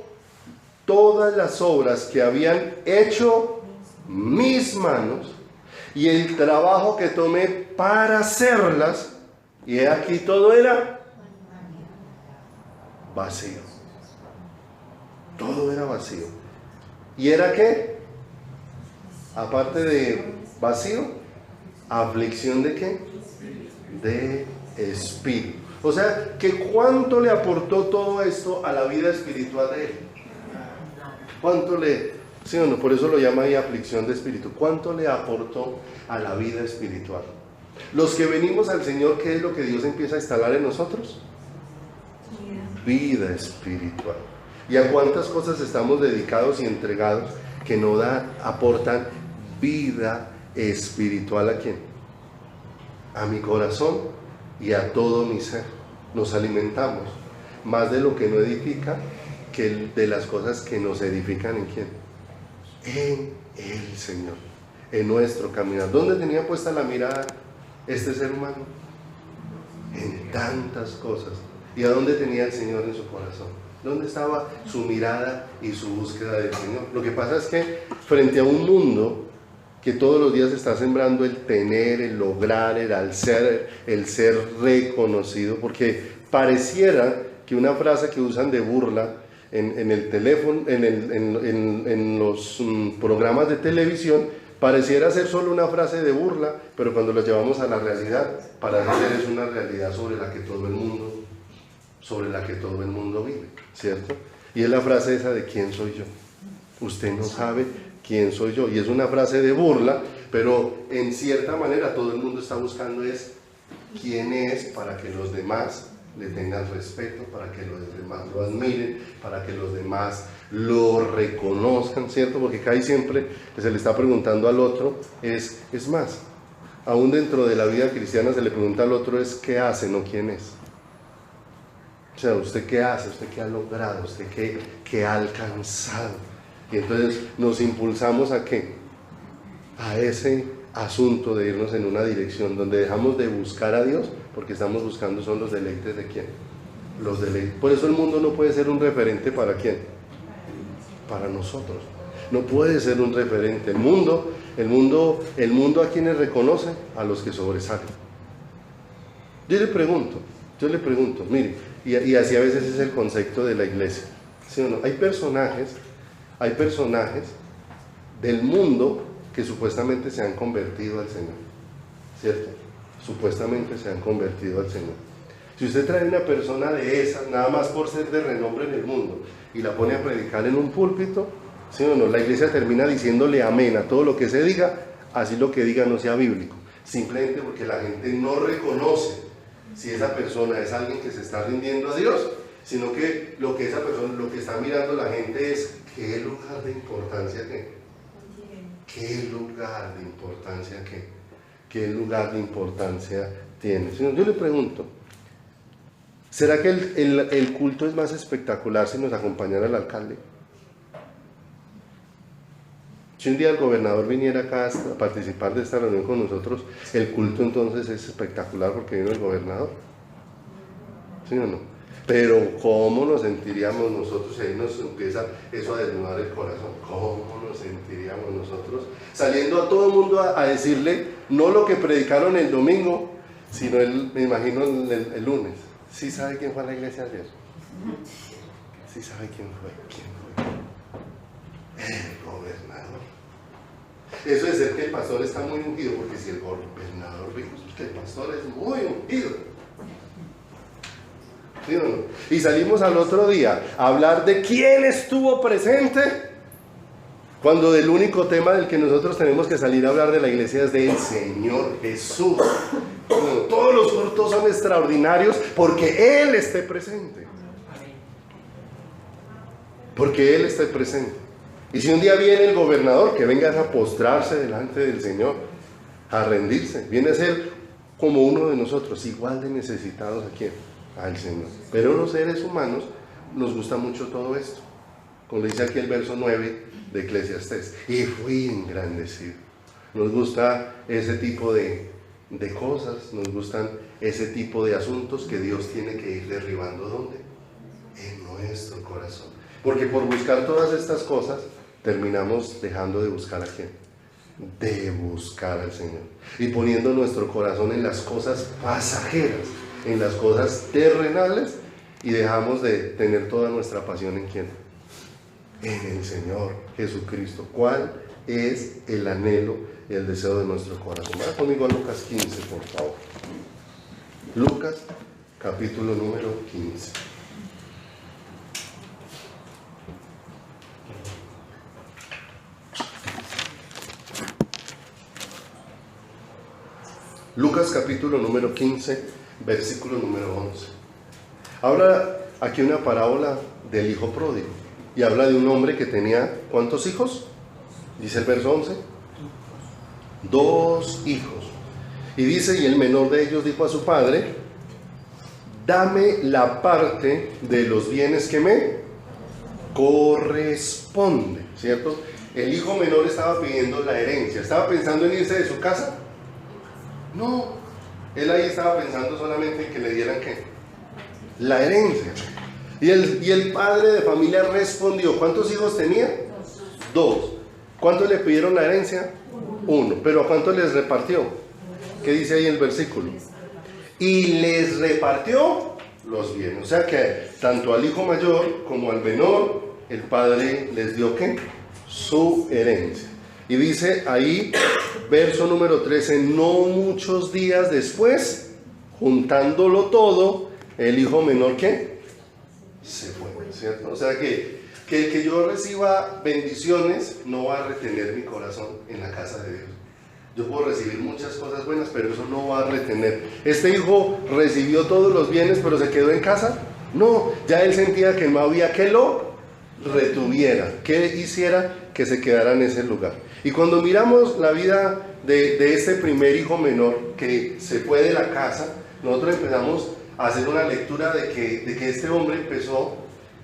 todas las obras que habían hecho mis manos, y el trabajo que tomé para hacerlas, y he aquí todo era vacío. Todo era vacío. ¿Y era qué? Aparte de vacío, aflicción de qué? De espíritu. O sea, que ¿cuánto le aportó todo esto a la vida espiritual de él? ¿Cuánto le, sí o no? Por eso lo llama ahí aflicción de espíritu. ¿Cuánto le aportó a la vida espiritual? Los que venimos al Señor, ¿qué es lo que Dios empieza a instalar en nosotros? Vida espiritual. ¿Y a cuántas cosas estamos dedicados y entregados que no aportan vida espiritual? ¿A quién? A mi corazón y a todo mi ser. Nos alimentamos más de lo que no edifica que de las cosas que nos edifican. ¿En quién? En el Señor, en nuestro caminar. ¿Dónde tenía puesta la mirada este ser humano? En tantas cosas. ¿Y a dónde tenía el Señor en su corazón? ¿Dónde estaba su mirada y su búsqueda del Señor? Lo que pasa es que frente a un mundo que todos los días está sembrando el tener, el lograr, el ser reconocido, porque pareciera que una frase que usan de burla en el teléfono, en los programas de televisión, pareciera ser solo una frase de burla, pero cuando la llevamos a la realidad, para hacer es una realidad sobre la que todo el mundo vive, ¿cierto? Y es la frase esa de ¿quién soy yo? Usted no sabe quién soy yo, y es una frase de burla, pero en cierta manera todo el mundo está buscando es quién es, para que los demás le tengan respeto, para que los demás lo admiren, para que los demás lo reconozcan, ¿cierto? Porque casi siempre se le está preguntando al otro, es más, aún dentro de la vida cristiana se le pregunta al otro es qué hace, no quién es. O sea, ¿usted qué hace? ¿Usted qué ha logrado? ¿Usted qué ha alcanzado? Y entonces nos impulsamos ¿a qué? A ese asunto de irnos en una dirección donde dejamos de buscar a Dios, porque estamos buscando son los deleites de ¿quién? Los deleites. Por eso el mundo no puede ser un referente ¿para quién? Para nosotros. No puede ser un referente. El mundo a quienes reconoce, a los que sobresalen. Yo le pregunto, mire, y así a veces es el concepto de la iglesia, ¿sí o no? Hay personajes del mundo que supuestamente se han convertido al Señor, ¿cierto? Supuestamente se han convertido al Señor. Si usted trae una persona de esas, nada más por ser de renombre en el mundo, y la pone a predicar en un púlpito, ¿sí o no? La iglesia termina diciéndole amén a todo lo que se diga, así lo que diga no sea bíblico, simplemente porque la gente no reconoce si esa persona es alguien que se está rindiendo a Dios, sino que lo que esa persona, lo que está mirando la gente es qué lugar de importancia que, qué lugar de importancia que. qué lugar de importancia tiene. Yo le pregunto, ¿será que el culto es más espectacular si nos acompañara el alcalde? Si un día el gobernador viniera acá a participar de esta reunión con nosotros, el culto entonces es espectacular porque vino el gobernador. ¿Sí o no? Pero ¿cómo nos sentiríamos nosotros? Ahí nos empieza eso a desnudar el corazón. ¿Cómo nos sentiríamos nosotros? Saliendo a todo el mundo a decirle, no lo que predicaron el domingo, sino me imagino el lunes. ¿Sí sabe quién fue a la iglesia ayer? ¿Sí sabe quién fue? ¿Quién fue? El gobernador. Eso de ser que el pastor está muy ungido, porque si el gobernador dijo que el pastor es muy ungido. ¿Sí o no? Y salimos al otro día a hablar de quién estuvo presente, cuando del único tema del que nosotros tenemos que salir a hablar de la iglesia es del Señor Jesús. Bueno, todos los cultos son extraordinarios porque Él esté presente. Porque Él esté presente. Y si un día viene el gobernador, que venga a postrarse delante del Señor, a rendirse, viene a ser como uno de nosotros, igual de necesitados aquí al Señor. Pero los seres humanos nos gusta mucho todo esto. Como dice aquí el verso 9 de Eclesiastés, y fui engrandecido. Nos gusta ese tipo de cosas, nos gustan ese tipo de asuntos que Dios tiene que ir derribando. ¿Dónde? En nuestro corazón. Porque por buscar todas estas cosas terminamos dejando de buscar a quién, de buscar al Señor, y poniendo nuestro corazón en las cosas pasajeras, en las cosas terrenales, y dejamos de tener toda nuestra pasión en quién, en el Señor Jesucristo. ¿Cuál es el anhelo y el deseo de nuestro corazón? Vaya conmigo a Lucas 15, por favor. Lucas, capítulo número 15. Lucas capítulo número 15, versículo número 11. Habla aquí una parábola del hijo pródigo, y habla de un hombre que tenía, ¿cuántos hijos? Dice el verso 11. 2 hijos. Y dice, y el menor de ellos dijo a su padre, dame la parte de los bienes que me corresponde, ¿cierto? El hijo menor estaba pidiendo la herencia. ¿Estaba pensando en irse de su casa? No, él ahí estaba pensando solamente en que le dieran ¿qué? La herencia. Y el padre de familia respondió, ¿cuántos hijos tenía? 2. ¿Cuántos le pidieron la herencia? 1. ¿Pero a cuántos les repartió? ¿Qué dice ahí el versículo? Y les repartió los bienes. O sea que tanto al hijo mayor como al menor, el padre les dio ¿qué? Su herencia. Y dice ahí, verso número 13, no muchos días después, juntándolo todo, el hijo menor ¿qué? Se fue, ¿cierto? O sea que el que yo reciba bendiciones no va a retener mi corazón en la casa de Dios. Yo puedo recibir muchas cosas buenas, pero eso no va a retener. ¿Este hijo recibió todos los bienes, pero se quedó en casa? No, ya él sentía que no había que lo retuviera, que hiciera que se quedara en ese lugar. Y cuando miramos la vida de este primer hijo menor que se fue de la casa, nosotros empezamos a hacer una lectura de que este hombre empezó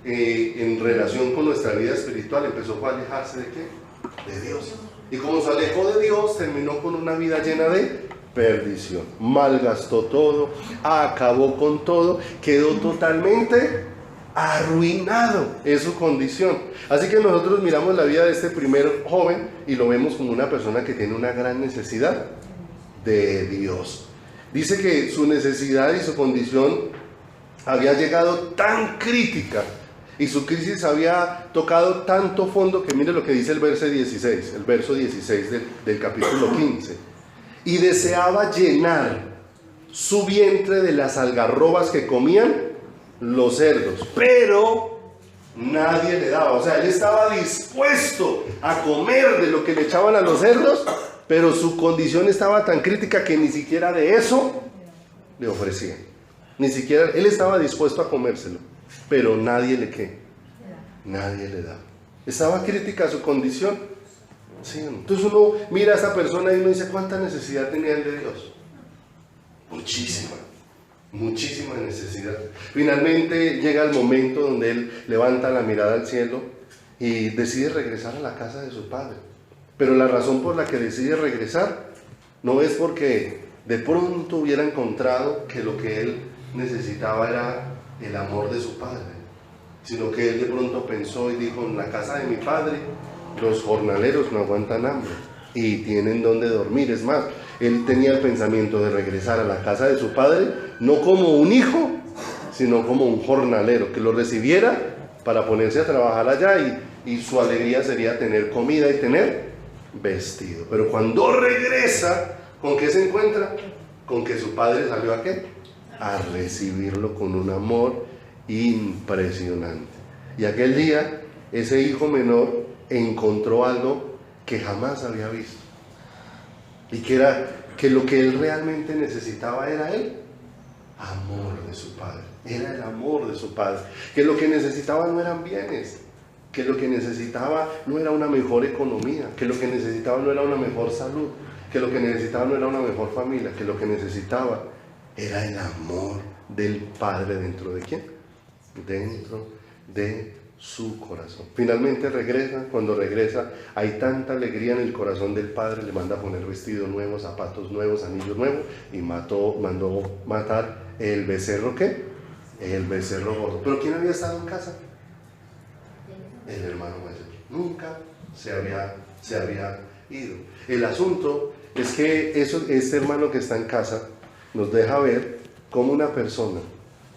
en relación con nuestra vida espiritual, empezó a alejarse ¿de qué? De Dios. Y como se alejó de Dios, terminó con una vida llena de perdición. Malgastó todo, acabó con todo, quedó totalmente arruinado, es su condición. Así que nosotros miramos la vida de este primer joven y lo vemos como una persona que tiene una gran necesidad de Dios. Dice que su necesidad y su condición había llegado tan crítica y su crisis había tocado tanto fondo que mire lo que dice el verso 16, del capítulo 15. Y deseaba llenar su vientre de las algarrobas que comían los cerdos, pero nadie le daba. O sea, él estaba dispuesto a comer de lo que le echaban a los cerdos, pero su condición estaba tan crítica que ni siquiera de eso le ofrecían. Ni siquiera, él estaba dispuesto a comérselo, pero nadie le da. Estaba crítica su condición. ¿Sí? Entonces uno mira a esa persona y uno dice, ¿cuánta necesidad tenía él de Dios? Muchísima, muchísima necesidad. Finalmente llega el momento donde él levanta la mirada al cielo y decide regresar a la casa de su padre. Pero la razón por la que decide regresar no es porque de pronto hubiera encontrado que lo que él necesitaba era el amor de su padre, sino que él de pronto pensó y dijo, en la casa de mi padre los jornaleros no aguantan hambre y tienen donde dormir. Es más, él tenía el pensamiento de regresar a la casa de su padre, no como un hijo, sino como un jornalero, que lo recibiera para ponerse a trabajar allá y su alegría sería tener comida y tener vestido. Pero cuando regresa, ¿con qué se encuentra? Con que su padre salió ¿a qué? A recibirlo con un amor impresionante. Y aquel día, ese hijo menor encontró algo que jamás había visto. Y que era que lo que él realmente necesitaba era el amor de su padre. Era el amor de su padre. Que lo que necesitaba no eran bienes. Que lo que necesitaba no era una mejor economía. Que lo que necesitaba no era una mejor salud. Que lo que necesitaba no era una mejor familia. Que lo que necesitaba era el amor del padre. ¿Dentro de quién? Dentro de su corazón. Finalmente regresa. Cuando regresa hay tanta alegría en el corazón del padre, le manda a poner vestido nuevo, zapatos nuevos, anillos nuevos, y mandó matar el becerro. ¿qué? El becerro gordo. ¿Pero quién había estado en casa? El hermano mayor. Nunca se había ido. El asunto es que este hermano que está en casa nos deja ver cómo una persona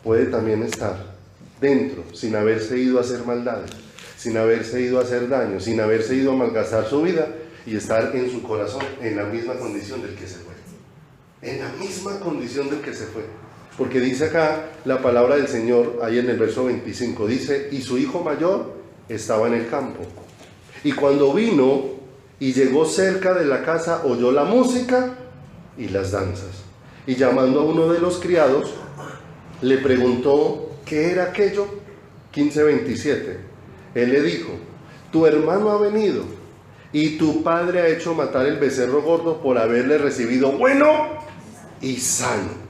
puede también estar dentro, sin haberse ido a hacer maldades, sin haberse ido a hacer daño, sin haberse ido a malgastar su vida, y estar en su corazón en la misma condición del que se fue. En la misma condición del que se fue. Porque dice acá la palabra del Señor, ahí en el verso 25, dice, y su hijo mayor estaba en el campo. Y cuando vino y llegó cerca de la casa, oyó la música y las danzas. Y llamando a uno de los criados, le preguntó ¿qué era aquello? 15:27. Él le dijo, tu hermano ha venido y tu padre ha hecho matar el becerro gordo por haberle recibido bueno y sano.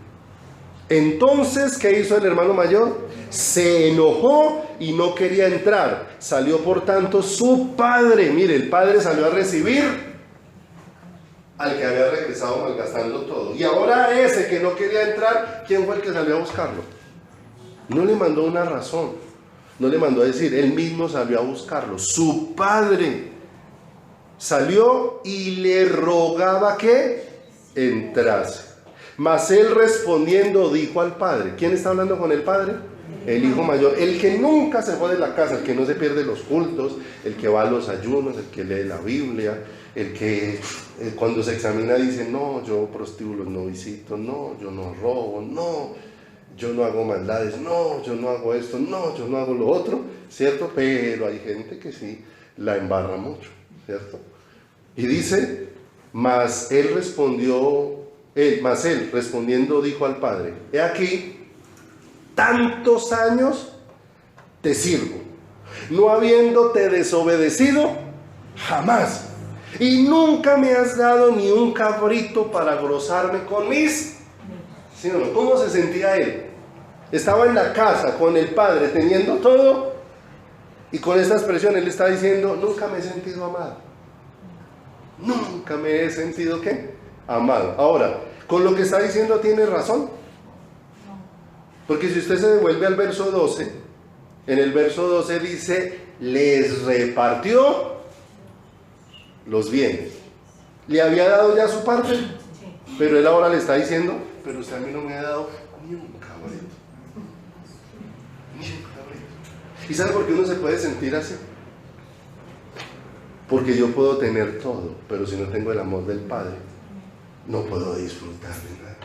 Entonces, ¿qué hizo el hermano mayor? Se enojó y no quería entrar. Salió por tanto su padre. Mire, el padre salió a recibir al que había regresado malgastando todo. Y ahora ese que no quería entrar, ¿quién fue el que salió a buscarlo? No le mandó una razón, no le mandó a decir, él mismo salió a buscarlo. Su padre salió y le rogaba que entrase. Mas él respondiendo dijo al padre, ¿quién está hablando con el padre? El hijo mayor, el que nunca se fue de la casa, el que no se pierde los cultos, el que va a los ayunos, el que lee la Biblia, el que cuando se examina dice, no, yo prostíbulo no visito, no, yo no robo, no, yo no hago maldades, no, yo no hago esto, no, yo no hago lo otro, ¿cierto? Pero hay gente que sí la embarra mucho, ¿cierto? Y dice, mas él respondiendo dijo al padre, he aquí, tantos años te sirvo, no habiéndote desobedecido jamás, y nunca me has dado ni un cabrito para grosarme con mis... ¿Sí o no? ¿Cómo se sentía él? Estaba en la casa con el padre teniendo todo, y con esta expresión él está diciendo, nunca me he sentido amado. Nunca me he sentido ¿qué? Amado. Ahora, con lo que está diciendo tiene razón. Porque si usted se devuelve al verso 12, en el verso 12 dice, les repartió los bienes. Le había dado ya su parte, pero él ahora le está diciendo, pero usted a mí no me ha dado ni un cabrito. Ni un cabrito. ¿Y sabe por qué uno se puede sentir así? Porque yo puedo tener todo, pero si no tengo el amor del Padre, no puedo disfrutar de nada.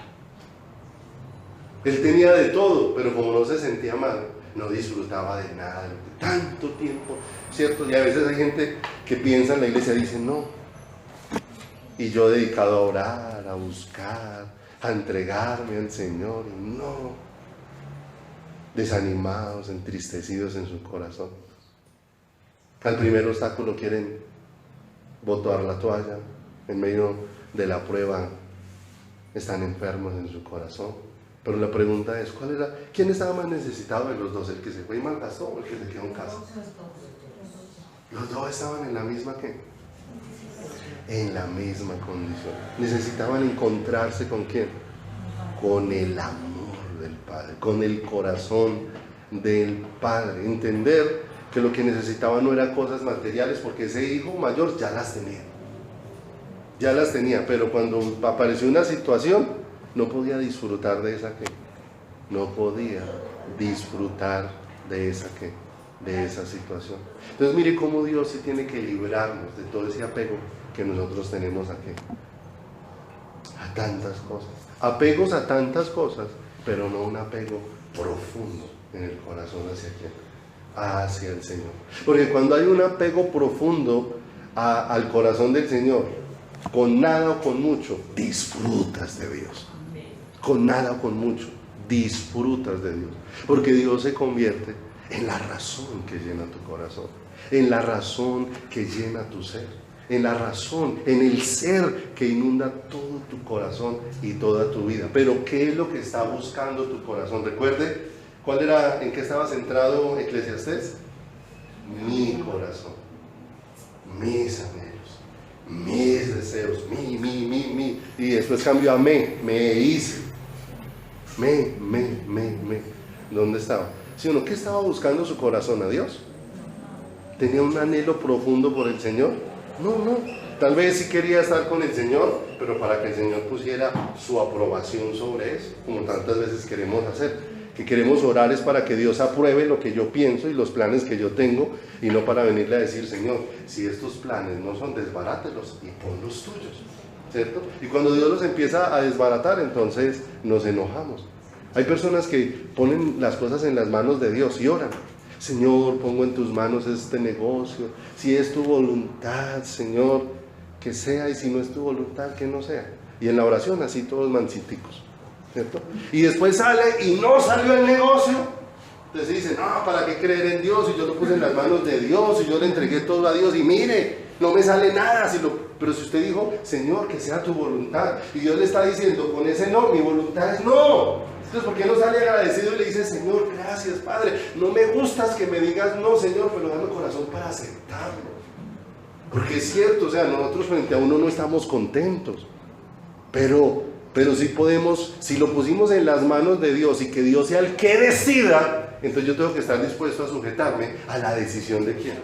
Él tenía de todo, pero como no se sentía amado, no disfrutaba de nada, de tanto tiempo, ¿cierto? Y a veces hay gente que piensa en la iglesia y dice, no, y yo dedicado a orar, a buscar, a entregarme al Señor, y no, desanimados, entristecidos en su corazón. Al primer obstáculo quieren botar la toalla en medio de la prueba, están enfermos en su corazón. Pero la pregunta es, ¿quién estaba más necesitado de los dos? ¿El que se fue y malgastó o el que se quedó en casa? Los dos estaban en la misma condición. Necesitaban encontrarse ¿con quién? Con el amor del Padre, con el corazón del Padre. Entender que lo que necesitaban no eran cosas materiales, porque ese hijo mayor ya las tenía, pero cuando apareció una situación, no podía disfrutar de esa situación. Entonces mire cómo Dios sí tiene que librarnos de todo ese apego que nosotros tenemos a tantas cosas. Apegos a tantas cosas, pero no un apego profundo en el corazón hacia el Señor. Porque cuando hay un apego profundo al corazón del Señor, con nada o con mucho, disfrutas de Dios. Con nada o con mucho, disfrutas de Dios. Porque Dios se convierte en la razón que llena tu corazón, en la razón que llena tu ser, en la razón, en el ser que inunda todo tu corazón y toda tu vida. Pero ¿qué es lo que está buscando tu corazón? Recuerde, ¿en qué estaba centrado Eclesiastés? Mi corazón, mis anhelos, mis deseos, mi. Y después cambió a me hice. ¿Dónde estaba? ¿Sí o no? ¿Qué estaba buscando su corazón? ¿A Dios? ¿Tenía un anhelo profundo por el Señor? No. Tal vez sí quería estar con el Señor, pero para que el Señor pusiera su aprobación sobre eso, como tantas veces queremos hacer. Que queremos orar es para que Dios apruebe lo que yo pienso y los planes que yo tengo, y no para venirle a decir, Señor, si estos planes no son, desbarátelos y pon los tuyos, ¿cierto? Y cuando Dios los empieza a desbaratar, entonces nos enojamos. Hay personas que ponen las cosas en las manos de Dios y oran. Señor, pongo en tus manos este negocio, si es tu voluntad, Señor, que sea, y si no es tu voluntad, que no sea. Y en la oración así todos mansiticos, ¿cierto? Y después sale y no salió el negocio. Entonces dicen, no, ¿para qué creer en Dios? Y yo lo puse en las manos de Dios y yo le entregué todo a Dios y mire, no me sale nada. Pero si usted dijo, Señor, que sea tu voluntad, y Dios le está diciendo, con ese no, mi voluntad es no. Entonces, ¿por qué no sale agradecido y le dice, Señor, gracias, Padre? No me gustas que me digas no, Señor, pero dame corazón para aceptarlo. Porque es cierto, o sea, nosotros frente a uno no estamos contentos, pero sí podemos, si lo pusimos en las manos de Dios y que Dios sea el que decida, entonces yo tengo que estar dispuesto a sujetarme a la decisión de quién,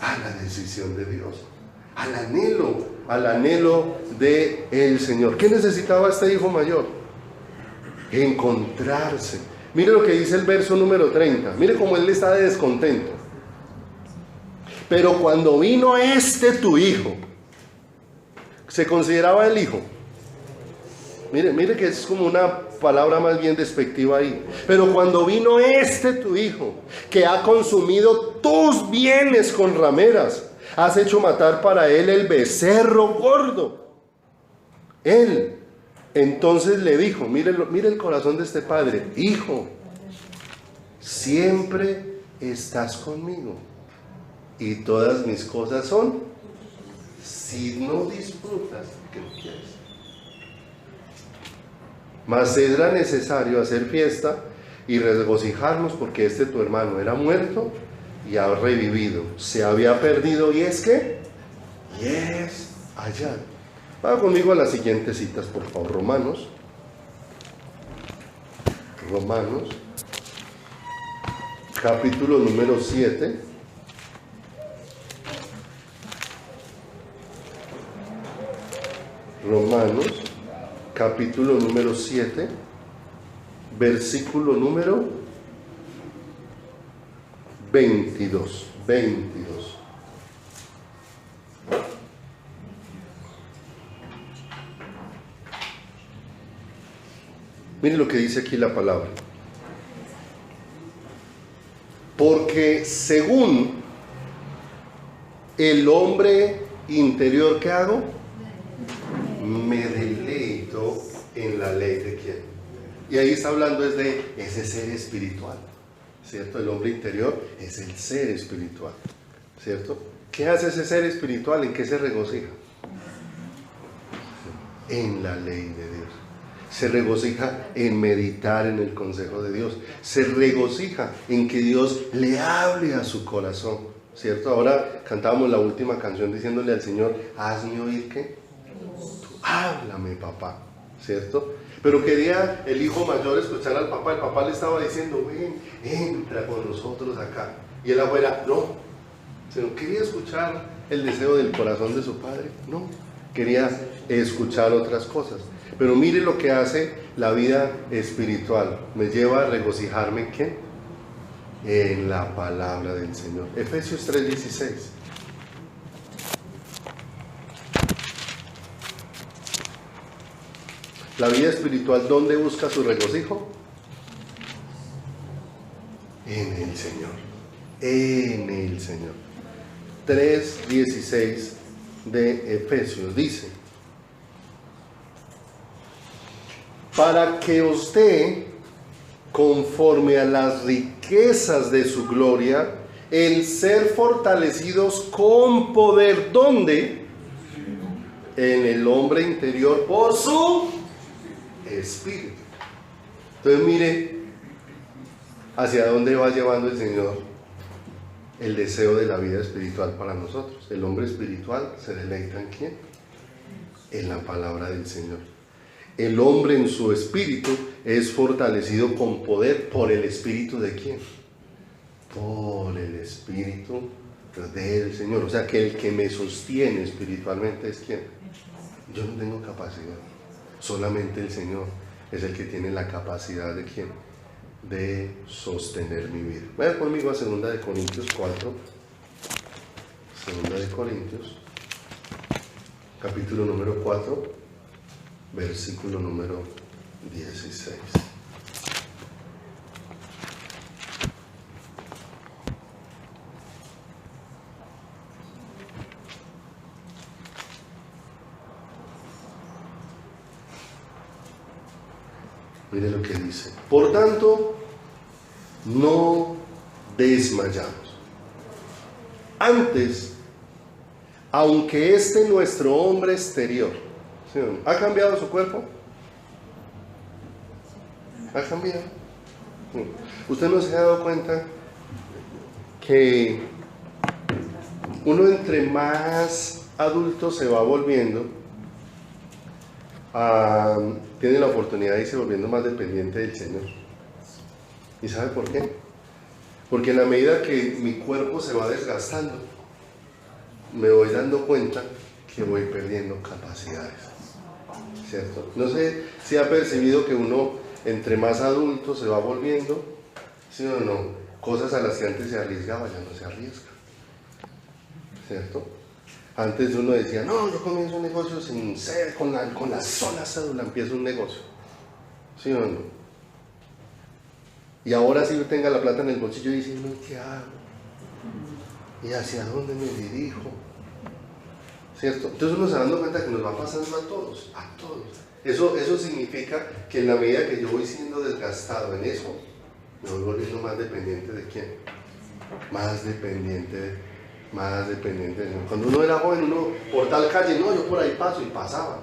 a la decisión de Dios, al anhelo del Señor. ¿Qué necesitaba este hijo mayor? Encontrarse. Mire lo que dice el verso número 30. Mire cómo él está de descontento. Pero cuando vino tu hijo, se consideraba el hijo. Mire que es como una palabra más bien despectiva ahí. Pero cuando vino tu hijo, que ha consumido tus bienes con rameras, has hecho matar para él el becerro gordo. Él entonces le dijo, mire el corazón de este padre, hijo, siempre estás conmigo y todas mis cosas son, si no disfrutas, ¿qué no quieres? Mas era necesario hacer fiesta y regocijarnos porque tu hermano era muerto y ha revivido, se había perdido y es hallado. Va conmigo a las siguientes citas, por favor. Romanos, capítulo número 7. Romanos, capítulo número 7, versículo número 22. Mire lo que dice aquí la palabra. Porque según el hombre interior que hago, me deleito en la ley de quién. Y ahí está hablando es de ese ser espiritual, ¿cierto? El hombre interior es el ser espiritual, ¿cierto? ¿Qué hace ese ser espiritual? ¿En qué se regocija? En la ley de Dios. Se regocija en meditar en el consejo de Dios. Se regocija en que Dios le hable a su corazón, ¿cierto? Ahora cantábamos la última canción diciéndole al Señor, hazme oír que tú háblame, papá, ¿cierto? Pero quería el hijo mayor escuchar al papá. El papá le estaba diciendo, ven, entra con nosotros acá. Y el abuela, no. Sino quería escuchar el deseo del corazón de su padre. No, quería escuchar otras cosas. Pero mire lo que hace la vida espiritual. Me lleva a regocijarme ¿en qué? En la palabra del Señor. Efesios 3:16. La vida espiritual, ¿dónde busca su regocijo? En el Señor. En el Señor. 3:16 de Efesios dice: para que os dé, conforme a las riquezas de su gloria, el ser fortalecidos con poder, ¿dónde? En el hombre interior, por su Espíritu. Entonces mire hacia dónde va llevando el Señor el deseo de la vida espiritual para nosotros. El hombre espiritual se deleita ¿en quién? En la palabra del Señor. El hombre en su espíritu es fortalecido con poder por el Espíritu ¿de quién? Por el Espíritu del Señor. O sea que el que me sostiene espiritualmente es ¿quién? Yo no tengo capacidad. Solamente el Señor es el que tiene la capacidad ¿de quién? De sostener mi vida. Vayan conmigo a 2 de Corintios 4. 2 de Corintios, capítulo número 4, versículo número 16. Mire lo que dice. Por tanto, no desmayamos. Antes, aunque nuestro hombre exterior, ¿sí? ¿Ha cambiado su cuerpo? ¿Ha cambiado? ¿Sí? ¿Usted no se ha dado cuenta que uno entre más adulto se va volviendo, tiene la oportunidad de irse volviendo más dependiente del Señor? ¿Y sabe por qué? Porque en la medida que mi cuerpo se va desgastando, me voy dando cuenta que voy perdiendo capacidades, ¿cierto? No sé si ha percibido que uno entre más adulto se va volviendo, ¿sí o no? Cosas a las que antes se arriesgaba ya no se arriesga, ¿cierto? Antes uno decía, no, yo comienzo un negocio sin ser, con la sola cédula empiezo un negocio, ¿sí o no? Y ahora si yo tenga la plata en el bolsillo, dice, no, ¿qué hago? ¿Y hacia dónde me dirijo? ¿Cierto? Entonces uno se va dando cuenta que nos va pasando a todos, a todos. Eso significa que en la medida que yo voy siendo desgastado en eso, me voy volviendo más dependiente ¿de quién? Más dependiente. Cuando uno era joven, uno por tal calle, no, yo por ahí paso y pasaba.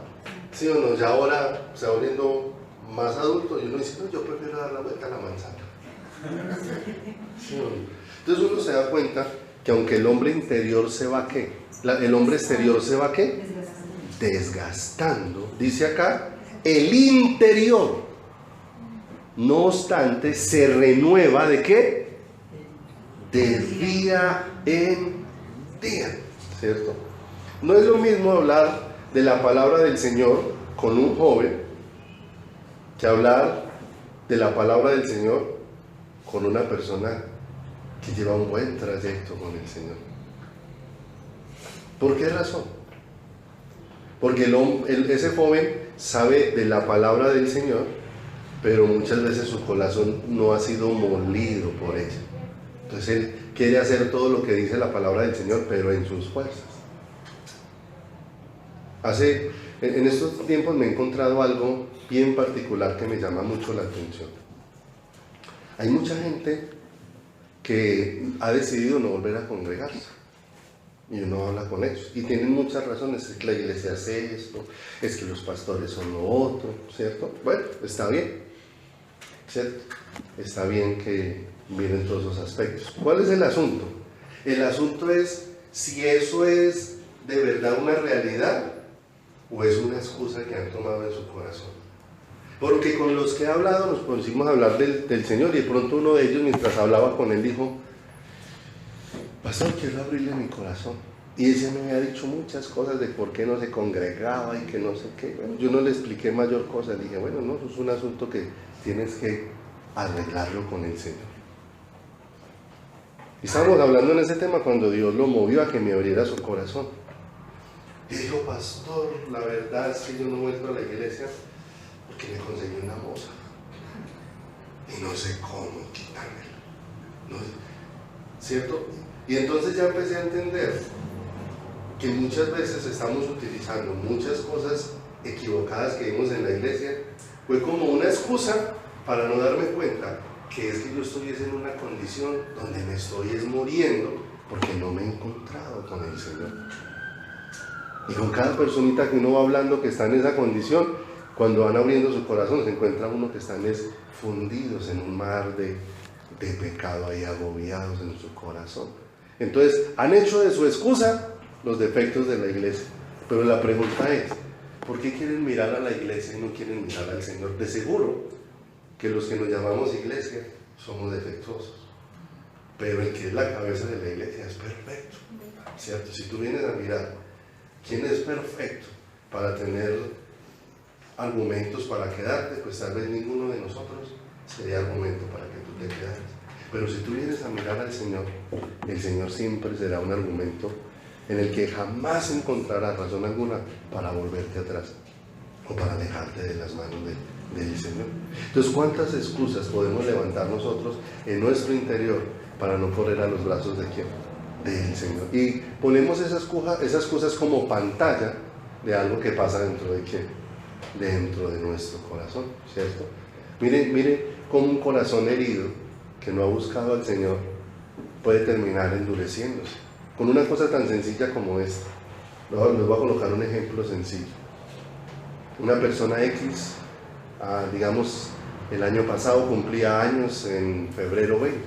¿Sí o no? Ya ahora se va volviendo más adulto y uno dice, no, yo prefiero dar la vuelta a la manzana. ¿Sí o no? Entonces uno se da cuenta que aunque el hombre interior se va ¿qué? El hombre exterior se va ¿qué? Desgastando. Dice acá, el interior, no obstante, se renueva ¿de qué? De día en día, ¿cierto? No es lo mismo hablar de la palabra del Señor con un joven que hablar de la palabra del Señor con una persona que lleva un buen trayecto con el Señor. ¿Por qué razón? Porque ese joven sabe de la palabra del Señor, pero muchas veces su corazón no ha sido molido por ella. Entonces él quiere hacer todo lo que dice la palabra del Señor, pero en sus fuerzas. En estos tiempos me he encontrado algo bien particular que me llama mucho la atención. Hay mucha gente que ha decidido no volver a congregarse. Y uno habla con ellos. Y tienen muchas razones. Es que la iglesia hace esto, es que los pastores son lo otro, ¿cierto? Bueno, está bien, ¿cierto? Está bien que miren todos esos aspectos. ¿Cuál es el asunto? El asunto es si eso es de verdad una realidad o es una excusa que han tomado en su corazón. Porque con los que he hablado nos pusimos a hablar del Señor y de pronto uno de ellos, mientras hablaba con él, dijo: pastor, quiero abrirle mi corazón. Y ese me había dicho muchas cosas de por qué no se congregaba y que no sé qué. Bueno, yo no le expliqué mayor cosa. Le dije: bueno, no, eso es un asunto que tienes que arreglarlo con el Señor. Y estábamos hablando en ese tema cuando Dios lo movió a que me abriera su corazón. Y dijo: pastor, la verdad es que yo no vuelvo a la iglesia porque me conseguí una moza y no sé cómo quitármela, ¿no? ¿Cierto? Y entonces ya empecé a entender que muchas veces estamos utilizando muchas cosas equivocadas que vimos en la iglesia, fue como una excusa para no darme cuenta que es que yo estoy en una condición donde me estoy muriendo porque no me he encontrado con el Señor. Y con cada personita que uno va hablando que está en esa condición, cuando van abriendo su corazón se encuentra uno que están fundidos en un mar de pecado ahí, agobiados en su corazón. Entonces han hecho de su excusa los defectos de la iglesia. Pero la pregunta es: ¿por qué quieren mirar a la iglesia y no quieren mirar al Señor? De seguro que los que nos llamamos iglesia somos defectuosos, pero el que es la cabeza de la iglesia es perfecto, ¿cierto? Si tú vienes a mirar quién es perfecto para tener argumentos para quedarte, pues tal vez ninguno de nosotros sería argumento para que tú te quedaras. Pero si tú vienes a mirar al Señor, el Señor siempre será un argumento en el que jamás encontrarás razón alguna para volverte atrás o para dejarte de las manos del Señor. Entonces, ¿cuántas excusas podemos levantar nosotros en nuestro interior para no correr a los brazos de quién? Del Señor. Y ponemos esas cosas como pantalla de algo que pasa dentro de quién, dentro de nuestro corazón, ¿cierto? Mire cómo un corazón herido que no ha buscado al Señor puede terminar endureciéndose con una cosa tan sencilla como esta. Les voy a colocar un ejemplo sencillo. Una persona X, digamos, el año pasado cumplía años en febrero 20,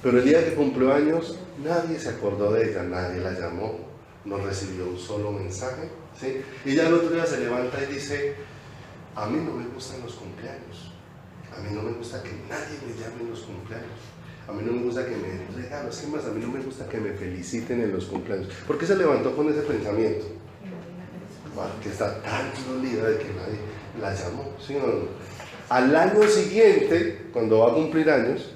pero el día que cumplió años nadie se acordó de ella, nadie la llamó, no recibió un solo mensaje, ¿sí? Y ya el otro día se levanta y dice: a mí no me gustan los cumpleaños, a mí no me gusta que nadie me llame en los cumpleaños, a mí no me gusta que me den regalos, más, a mí no me gusta que me feliciten en los cumpleaños. ¿Por qué se levantó con ese pensamiento? Que está tan dolida de que nadie la llamó, ¿sí o no? Al año siguiente, cuando va a cumplir años,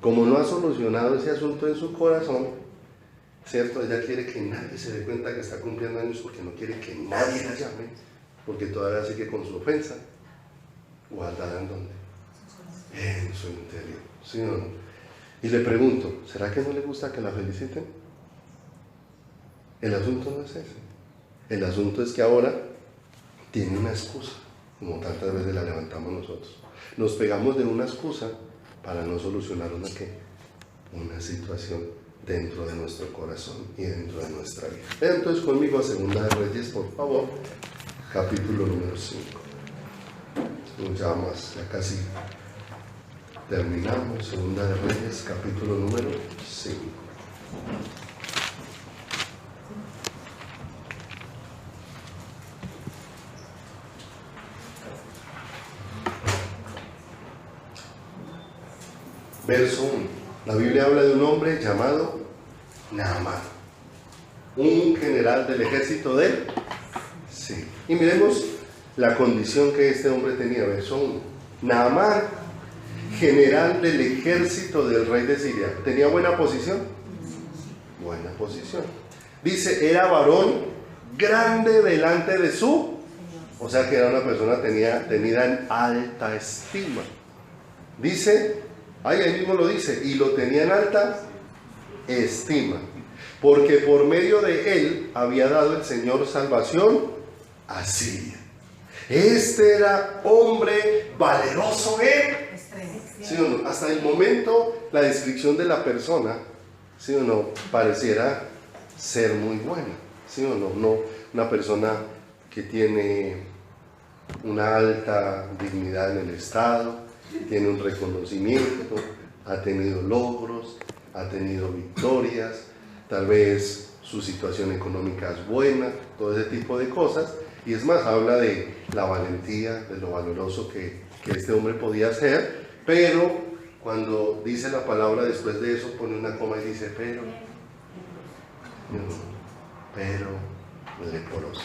como no ha solucionado ese asunto en su corazón, ¿cierto? Ella quiere que nadie se dé cuenta que está cumpliendo años porque no quiere que nadie la llame, porque todavía sigue con su ofensa guardada ¿en dónde? En su interior, ¿sí o no? Y le pregunto: ¿será que no le gusta que la feliciten? El asunto no es ese. El asunto es que ahora tiene una excusa, como tantas veces la levantamos nosotros. Nos pegamos de una excusa para no solucionar una situación dentro de nuestro corazón y dentro de nuestra vida. Entonces conmigo a Segunda de Reyes, por favor, capítulo número 5. Ya casi terminamos. Segunda de Reyes, capítulo número 5. Verso 1. La Biblia habla de un hombre llamado Naamán, un general del ejército de él. Sí. Y miremos la condición que este hombre tenía. Verso 1. Naamán, general del ejército del rey de Siria. ¿Tenía buena posición? Buena posición. Dice: era varón grande delante de su, o sea que era una persona tenida en alta estima. Dice, ahí mismo lo dice, y lo tenía en alta estima, porque por medio de él había dado el Señor salvación a Siria. Este era hombre valeroso ¿sí o no? Hasta el momento la descripción de la persona, ¿sí o no?, pareciera ser muy buena, ¿sí o no? No una persona que tiene una alta dignidad en el Estado, tiene un reconocimiento, ha tenido logros, ha tenido victorias, tal vez su situación económica es buena, todo ese tipo de cosas, y es más, habla de la valentía, de lo valoroso que este hombre podía ser, pero cuando dice la palabra después de eso pone una coma y dice pero leproso.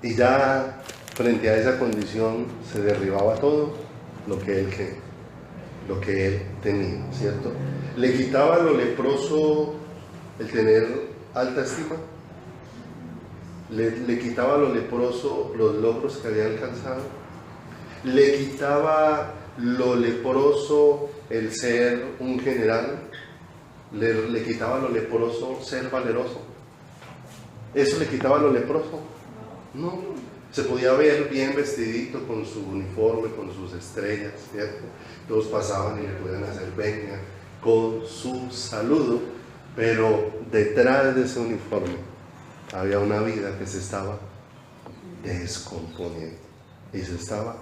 Y ya frente a esa condición se derribaba todo lo que él tenía, ¿cierto? Le quitaba lo leproso el tener alta estima, le quitaba lo leproso los logros que había alcanzado, le quitaba lo leproso el ser un general, le quitaba lo leproso ser valeroso. ¿Eso le quitaba lo leproso? No, se podía ver bien vestidito con su uniforme, con sus estrellas, ¿cierto? Todos pasaban y le podían hacer venia con su saludo, pero detrás de ese uniforme había una vida que se estaba descomponiendo y se estaba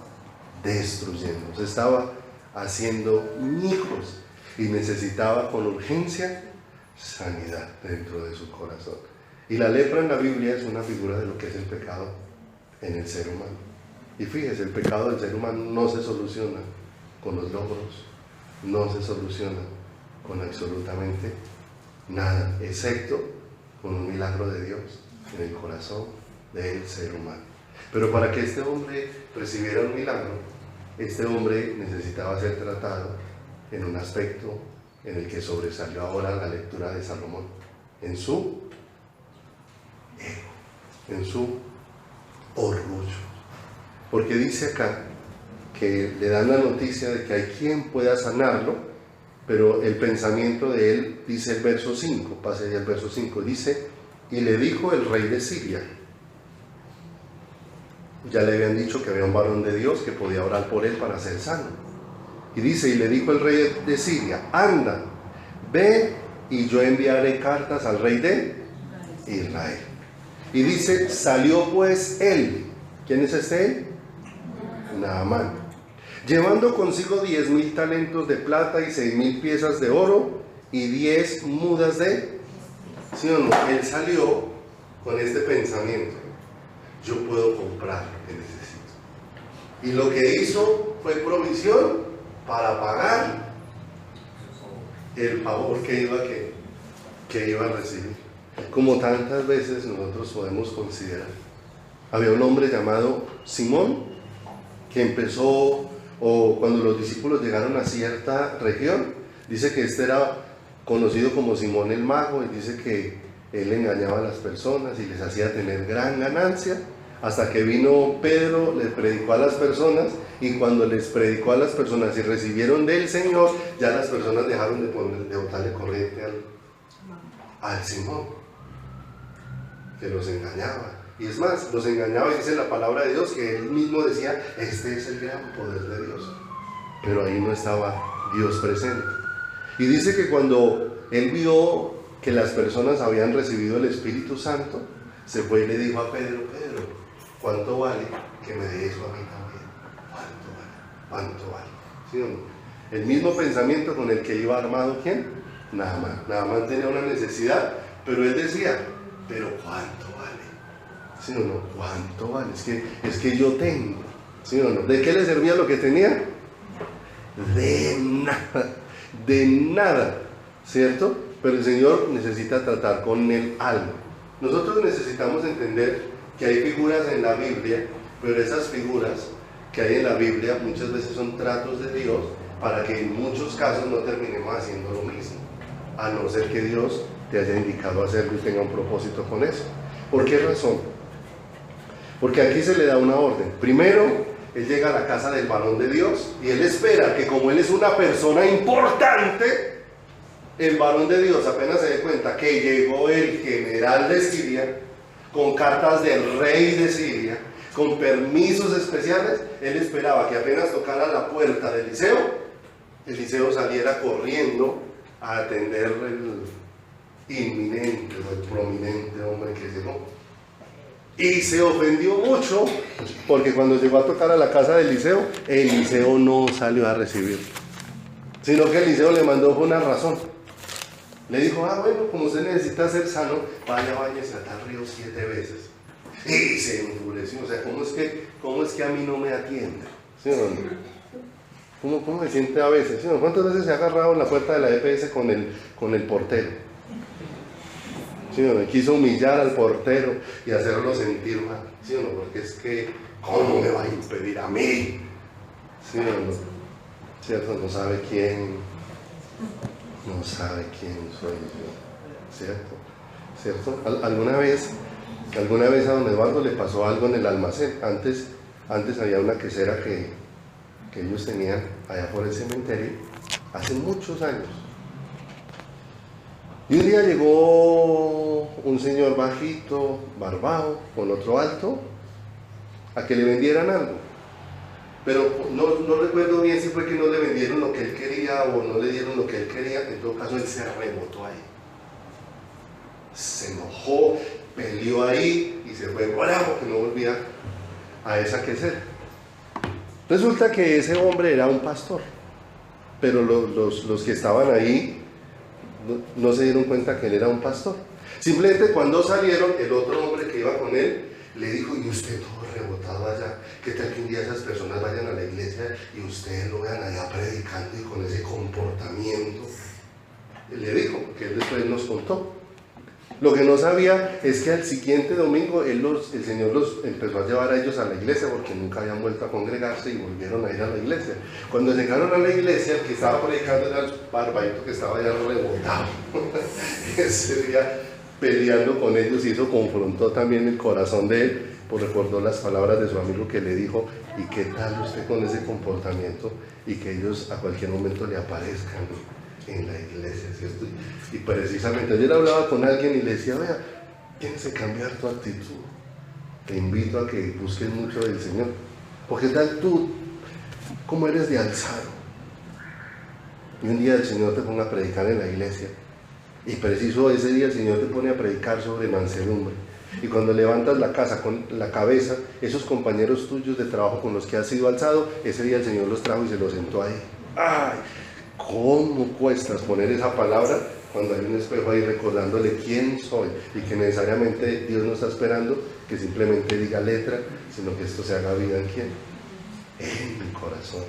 destruyendo, se estaba haciendo hijos y necesitaba con urgencia sanidad dentro de su corazón. Y la lepra en la Biblia es una figura de lo que es el pecado en el ser humano. Y fíjese, el pecado del ser humano no se soluciona con los logros, no se soluciona con absolutamente nada, excepto con un milagro de Dios en el corazón del ser humano. Pero para que este hombre recibiera un milagro, este hombre necesitaba ser tratado en un aspecto en el que sobresalió ahora la lectura de Salomón, en su ego, en su orgullo. Porque dice acá que le dan la noticia de que hay quien pueda sanarlo, pero el pensamiento de él, dice el verso 5, pase ya al verso 5, dice, y le dijo el rey de Siria. Ya le habían dicho que había un varón de Dios que podía orar por él para ser sano. Y dice, y le dijo el rey de Siria, anda, ve y yo enviaré cartas al rey de Israel. Y dice, salió pues él. ¿Quién es este? Naamán. Llevando consigo 10,000 talentos de plata y 6,000 piezas de oro y 10 mudas de... ¿Sí o no? Él salió con este pensamiento. Yo puedo comprar lo que necesito. Y lo que hizo fue provisión para pagar el favor que iba a recibir. Como tantas veces nosotros podemos considerar. Había un hombre llamado Simón que empezó, o cuando los discípulos llegaron a cierta región, dice que este era conocido como Simón el Mago, y dice que él engañaba a las personas y les hacía tener gran ganancia, hasta que vino Pedro, les predicó a las personas, y cuando les predicó a las personas y recibieron del Señor, ya las personas dejaron de botarle corriente al Simón, que los engañaba. Y es más, los engañaba, y dice la palabra de Dios que él mismo decía, este es el gran poder de Dios. Pero ahí no estaba Dios presente. Y dice que cuando él vio que las personas habían recibido el Espíritu Santo, se fue y le dijo a Pedro, Pedro, ¿cuánto vale que me dé eso a mí también? ¿Cuánto vale? ¿Sí o no? El mismo pensamiento con el que iba armado, ¿quién? Naamán. Naamán tenía una necesidad, pero él decía, pero ¿cuánto vale? ¿Sí o no? ¿Cuánto vale? Es que yo tengo. ¿Sí o no? ¿De qué le servía lo que tenía? De nada, ¿cierto? Pero el Señor necesita tratar con el alma. Nosotros necesitamos entender que hay figuras en la Biblia, pero esas figuras que hay en la Biblia muchas veces son tratos de Dios para que en muchos casos no terminemos haciendo lo mismo, a no ser que Dios te haya indicado hacerlo y tenga un propósito con eso. ¿Por qué razón? Porque aquí se le da una orden. Primero, él llega a la casa del varón de Dios y él espera que, como él es una persona importante, el varón de Dios apenas se dé cuenta que llegó el general de Siria con cartas del rey de Siria, con permisos especiales. Él esperaba que apenas tocara la puerta de Eliseo saliera corriendo a atender inminente o el prominente hombre que llegó. Y se ofendió mucho porque cuando llegó a tocar a la casa de Eliseo no salió a recibir, sino que Eliseo le mandó una razón. Le dijo, bueno, como usted necesita ser sano, váyase a tal río 7 veces. Y se enfureció. O sea, ¿cómo es que a mí no me atiende? ¿Sí o no? ¿Cómo se siente a veces? ¿Sí o no? ¿Cuántas veces se ha agarrado en la puerta de la EPS con el portero? ¿Sí o no? Quiso humillar al portero y hacerlo sentir mal. ¿Sí o no? Porque es que, ¿cómo me va a impedir a mí? ¿Sí o no? ¿Cierto? No sabe quién soy yo. ¿Cierto? ¿Alguna vez a don Eduardo le pasó algo en el almacén? Antes había una quesera que ellos tenían allá por el cementerio, hace muchos años. Y un día llegó un señor bajito, barbado, con otro alto, a que le vendieran algo. Pero no recuerdo bien si fue que no le vendieron lo que él quería o no le dieron lo que él quería. En todo caso, él se rebotó ahí. Se enojó, peleó ahí y se fue bravo que no volvía a esa quesera. Resulta que ese hombre era un pastor, pero los que estaban ahí no se dieron cuenta que él era un pastor. Simplemente cuando salieron, el otro hombre que iba con él le dijo, y usted todo rebotado allá, ¿qué tal que un día esas personas vayan a la iglesia y ustedes lo vean allá predicando y con ese comportamiento? Él le dijo, que él después nos contó. Lo que no sabía es que al siguiente domingo el Señor los empezó a llevar a ellos a la iglesia porque nunca habían vuelto a congregarse y volvieron a ir a la iglesia. Cuando llegaron a la iglesia, el que estaba predicando era el barbadito que estaba ya rebotado. Ese día peleando con ellos y eso confrontó también el corazón de él, pues recordó las palabras de su amigo que le dijo, ¿y qué tal usted con ese comportamiento? Y que ellos a cualquier momento le aparezcan en la iglesia, ¿cierto? Y precisamente ayer hablaba con alguien y le decía, vea, tienes que cambiar tu actitud, te invito a que busques mucho del Señor, porque tal tú, como eres de alzado, y un día el Señor te ponga a predicar en la iglesia, y preciso ese día el Señor te pone a predicar sobre mansedumbre, y cuando levantas la cabeza, esos compañeros tuyos de trabajo con los que has sido alzado, ese día el Señor los trajo y se los sentó ahí. ¡Ay! ¿Cómo cuesta poner esa palabra cuando hay un espejo ahí recordándole quién soy? Y que necesariamente Dios no está esperando que simplemente diga letra, sino que esto se haga vida en quién, en mi corazón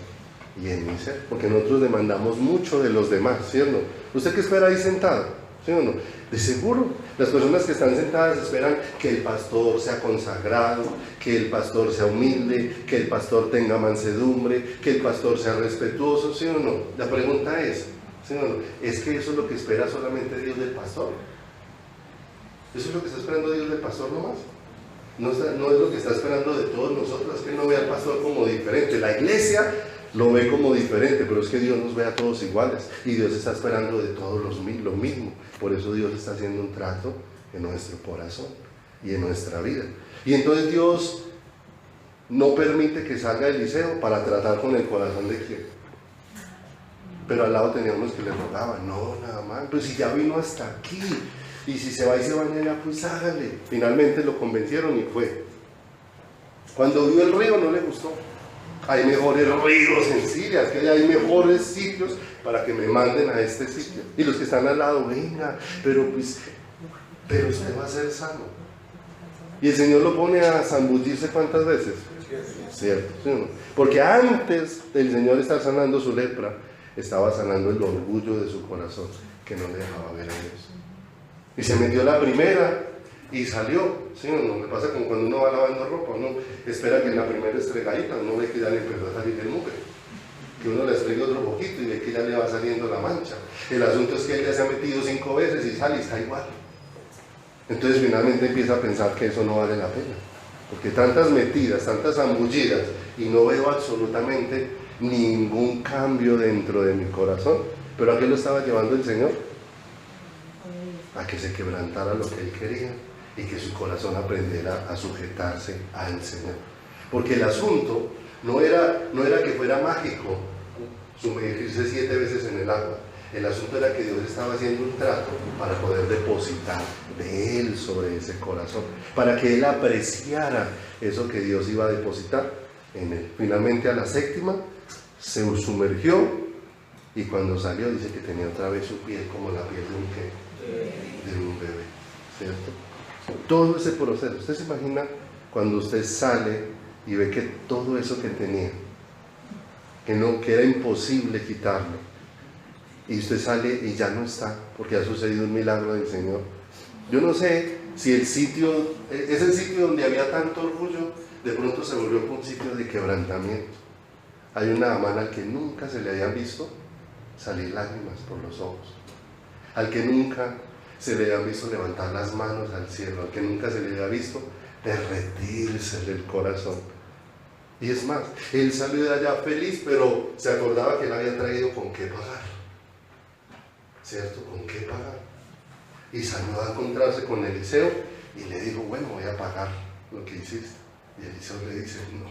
y en mi ser, porque nosotros demandamos mucho de los demás, ¿cierto? ¿Usted qué espera ahí sentado? ¿Sí o no? De seguro, las personas que están sentadas esperan que el pastor sea consagrado, que el pastor sea humilde, que el pastor tenga mansedumbre, que el pastor sea respetuoso, ¿sí o no? La pregunta es, ¿sí o no? ¿Es que eso es lo que espera solamente Dios del pastor? ¿Eso es lo que está esperando Dios del pastor nomás? No es lo que está esperando de todos nosotros, es que no ve al pastor como diferente. La iglesia lo ve como diferente, pero es que Dios nos ve a todos iguales y Dios está esperando de todos lo mismo. Por eso Dios está haciendo un trato en nuestro corazón y en nuestra vida. Y entonces Dios no permite que salga Eliseo para tratar con el corazón de quién. Pero al lado teníamos que le rogaban, no, nada más, pues si ya vino hasta aquí, y si se va y se baña allá, pues hágale. Finalmente lo convencieron y fue. Cuando vio el río no le gustó. Hay mejores ríos en Siria, que hay mejores sitios para que me manden a este sitio. Y los que están al lado, venga, pero usted va a ser sano. Y el Señor lo pone a zambullirse ¿cuántas veces? Cierto, ¿sí o no? Porque antes del Señor estar sanando su lepra, estaba sanando el orgullo de su corazón, que no le dejaba ver a Dios. Y se metió la primera y salió, ¿sí o no? Me pasa como cuando uno va lavando ropa, uno espera que en la primera estregadita uno ve que ya le empezó a salir el mugre, que uno le estregue otro poquito y ve que ya le va saliendo la mancha. El asunto es que él ya se ha metido 5 veces y sale y está igual. Entonces finalmente empieza a pensar que eso no vale la pena, porque tantas metidas, tantas zambullidas y no veo absolutamente ningún cambio dentro de mi corazón. ¿Pero a qué lo estaba llevando el Señor? A que se quebrantara lo que Él quería y que su corazón aprendiera a sujetarse al Señor. Porque el asunto no era que fuera mágico sumergirse 7 veces en el agua. El asunto era que Dios estaba haciendo un trato para poder depositar de Él sobre ese corazón, para que Él apreciara eso que Dios iba a depositar en Él. Finalmente, a la séptima se sumergió, y cuando salió dice que tenía otra vez su piel como la piel de un bebé, ¿cierto? Todo ese proceso, usted se imagina cuando usted sale y ve que todo eso que tenía, que era imposible quitarlo, y usted sale y ya no está, porque ha sucedido un milagro del Señor. Yo no sé si ese sitio donde había tanto orgullo, de pronto se volvió un sitio de quebrantamiento. Hay una hermana al que nunca se le habían visto salir lágrimas por los ojos, al que nunca se le había visto levantar las manos al cielo, al que nunca se le había visto derretirse del corazón. Y es más, él salió de allá feliz, pero se acordaba que él había traído con qué pagar, ¿cierto? Con qué pagar. Y salió a encontrarse con Eliseo y le dijo, bueno, voy a pagar lo que hiciste. Y Eliseo le dice, no,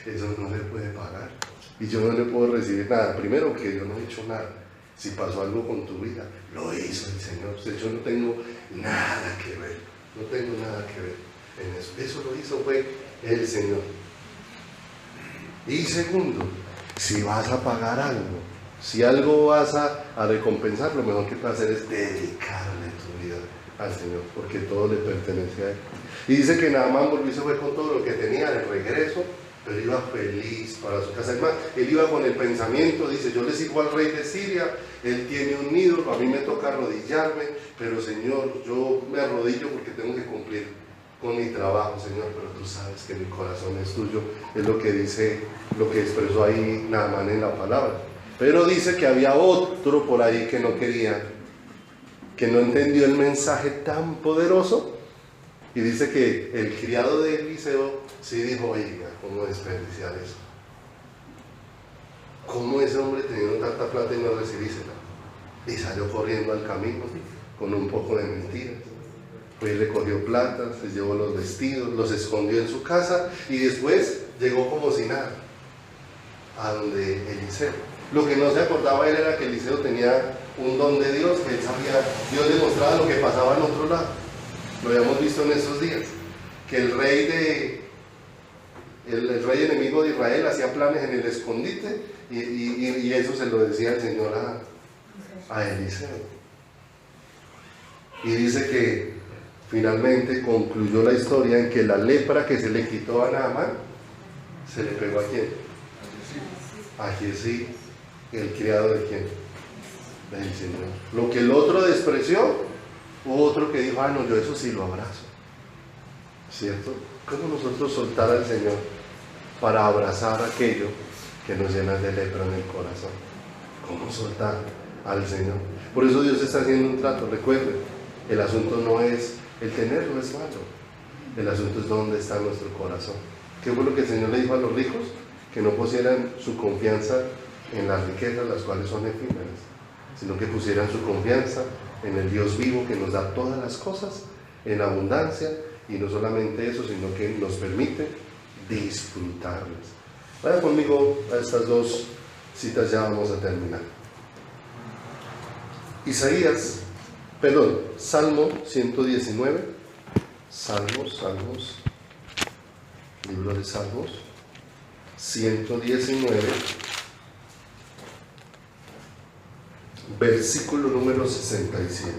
eso no se puede pagar. Y yo no le puedo recibir nada. Primero, que yo no he hecho nada. Si pasó algo con tu vida, lo hizo el Señor. O sea, yo no tengo nada que ver. No tengo nada que ver en eso. Eso lo hizo fue el Señor. Y segundo, si vas a pagar algo, si algo vas a recompensar, lo mejor que puedes hacer es dedicarle tu vida al Señor, porque todo le pertenece a Él. Y dice que Naamán volvió y se fue con todo lo que tenía de regreso, pero iba feliz para su casa. Además, él iba con el pensamiento, dice, yo le sirvo al rey de Siria, él tiene un ídolo, a mí me toca arrodillarme, pero Señor, yo me arrodillo porque tengo que cumplir con mi trabajo, Señor, pero tú sabes que mi corazón es tuyo. Es lo que dice, lo que expresó ahí Naamán en la palabra. Pero dice que había otro por ahí que no quería, que no entendió el mensaje tan poderoso, y dice que el criado de Eliseo sí dijo, oiga, ¿cómo desperdiciar eso? ¿Cómo ese hombre teniendo tanta plata y no recibísela? Y salió corriendo al camino con un poco de mentiras. Pues recogió plata, se llevó los vestidos, los escondió en su casa y después llegó como si nada a donde Eliseo. Lo que no se acordaba él era que Eliseo tenía un don de Dios, que él sabía, Dios le mostraba lo que pasaba en otro lado. Lo habíamos visto en esos días, que el rey enemigo de Israel hacía planes en el escondite y eso se lo decía el Señor a Eliseo. Y dice que finalmente concluyó la historia en que la lepra que se le quitó a Naamán se le pegó a quién, a Giezi, el criado de quién, del Señor. Lo que el otro despreció, hubo otro que dijo, no, yo eso sí lo abrazo, ¿cierto? ¿Cómo nosotros soltar al Señor para abrazar aquello que nos llena de lepra en el corazón? ¿Cómo soltar al Señor? Por eso Dios está haciendo un trato. Recuerden, el asunto no es, el tener no es malo, el asunto es dónde está nuestro corazón. ¿Qué fue lo que el Señor le dijo a los ricos? Que no pusieran su confianza en las riquezas, las cuales son efímeras, sino que pusieran su confianza en el Dios vivo que nos da todas las cosas en abundancia, y no solamente eso, sino que nos permite disfrutarlas. Vayan conmigo a estas dos citas, ya vamos a terminar. Salmo 119, Salmos, libro de Salmos, 119, versículo número 67.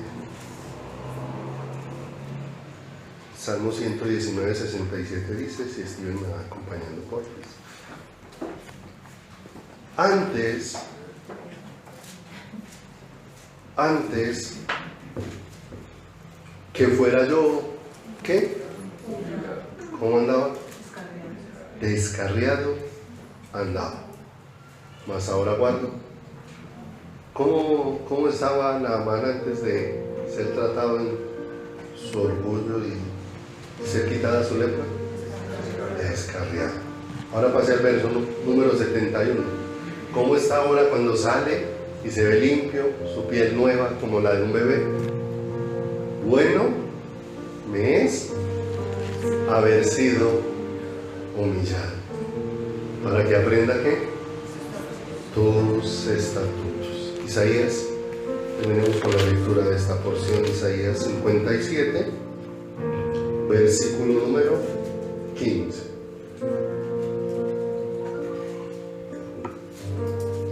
Salmo 119, 67 dice, si Steven me va acompañando, por favor. Antes que fuera yo, ¿qué? ¿Cómo andaba? Descarriado andaba, mas ahora guardo. ¿Cómo estaba Naamán antes de ser tratado en su orgullo y ser quitada su lepra? Descarriado. Ahora pasé al verso número 71. ¿Cómo está ahora cuando sale y se ve limpio, su piel nueva como la de un bebé? Bueno me es haber sido humillado, para que aprenda ¿qué? Tus estatutos. Isaías Terminemos con la lectura de esta porción, Isaías 57, versículo número 15.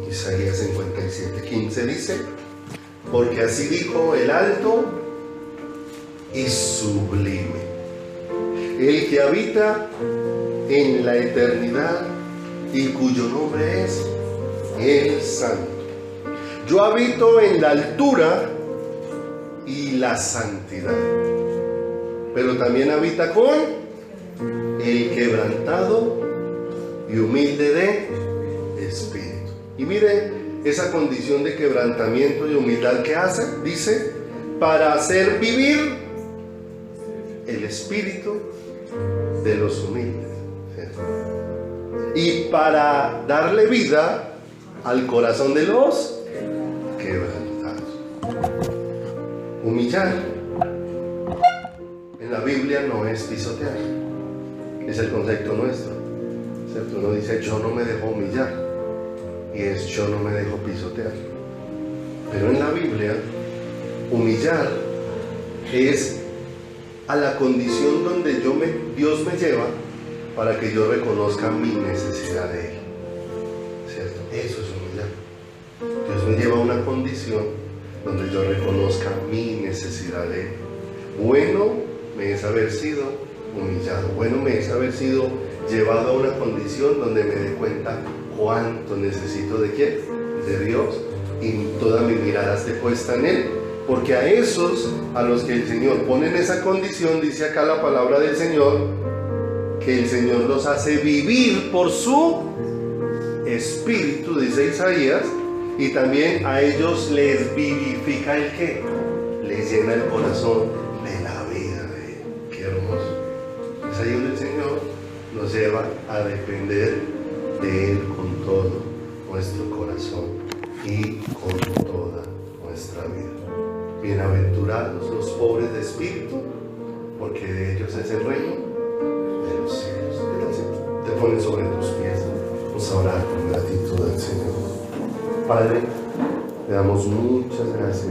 Isaías 57, 15 dice: porque así dijo el alto y sublime, el que habita en la eternidad y cuyo nombre es el Santo. Yo habito en la altura y la santidad, pero también habita con el quebrantado y humilde de espíritu. Y mire esa condición de quebrantamiento y humildad que hace, dice, para hacer vivir el espíritu de los humildes, ¿cierto? Y para darle vida al corazón de los quebrantados. Humillar en la Biblia no es pisotear, es el concepto nuestro, ¿cierto? Uno dice yo no me dejo humillar y es yo no me dejo pisotear. Pero en la Biblia, humillar es a la condición donde Dios me lleva para que yo reconozca mi necesidad de Él, ¿cierto? Eso es humillar. Dios me lleva a una condición donde yo reconozca mi necesidad de Él. Bueno me es haber sido humillado, bueno me es haber sido llevado a una condición donde me dé cuenta cuánto necesito de quién, de Dios, y toda mi mirada esté puesta en Él, porque a esos a los que el Señor pone en esa condición, dice acá la palabra del Señor, que el Señor los hace vivir por su espíritu, dice Isaías, y también a ellos les vivifica el qué, les llena el corazón de la vida de Él. Qué hermoso. Es ahí donde el Señor nos lleva a depender de Él con todo nuestro corazón y con toda nuestra vida. Bienaventurados los pobres de espíritu, porque de ellos es el reino de los cielos. Te pones sobre tus pies. Vamos a orar con gratitud al Señor. Padre, le damos muchas gracias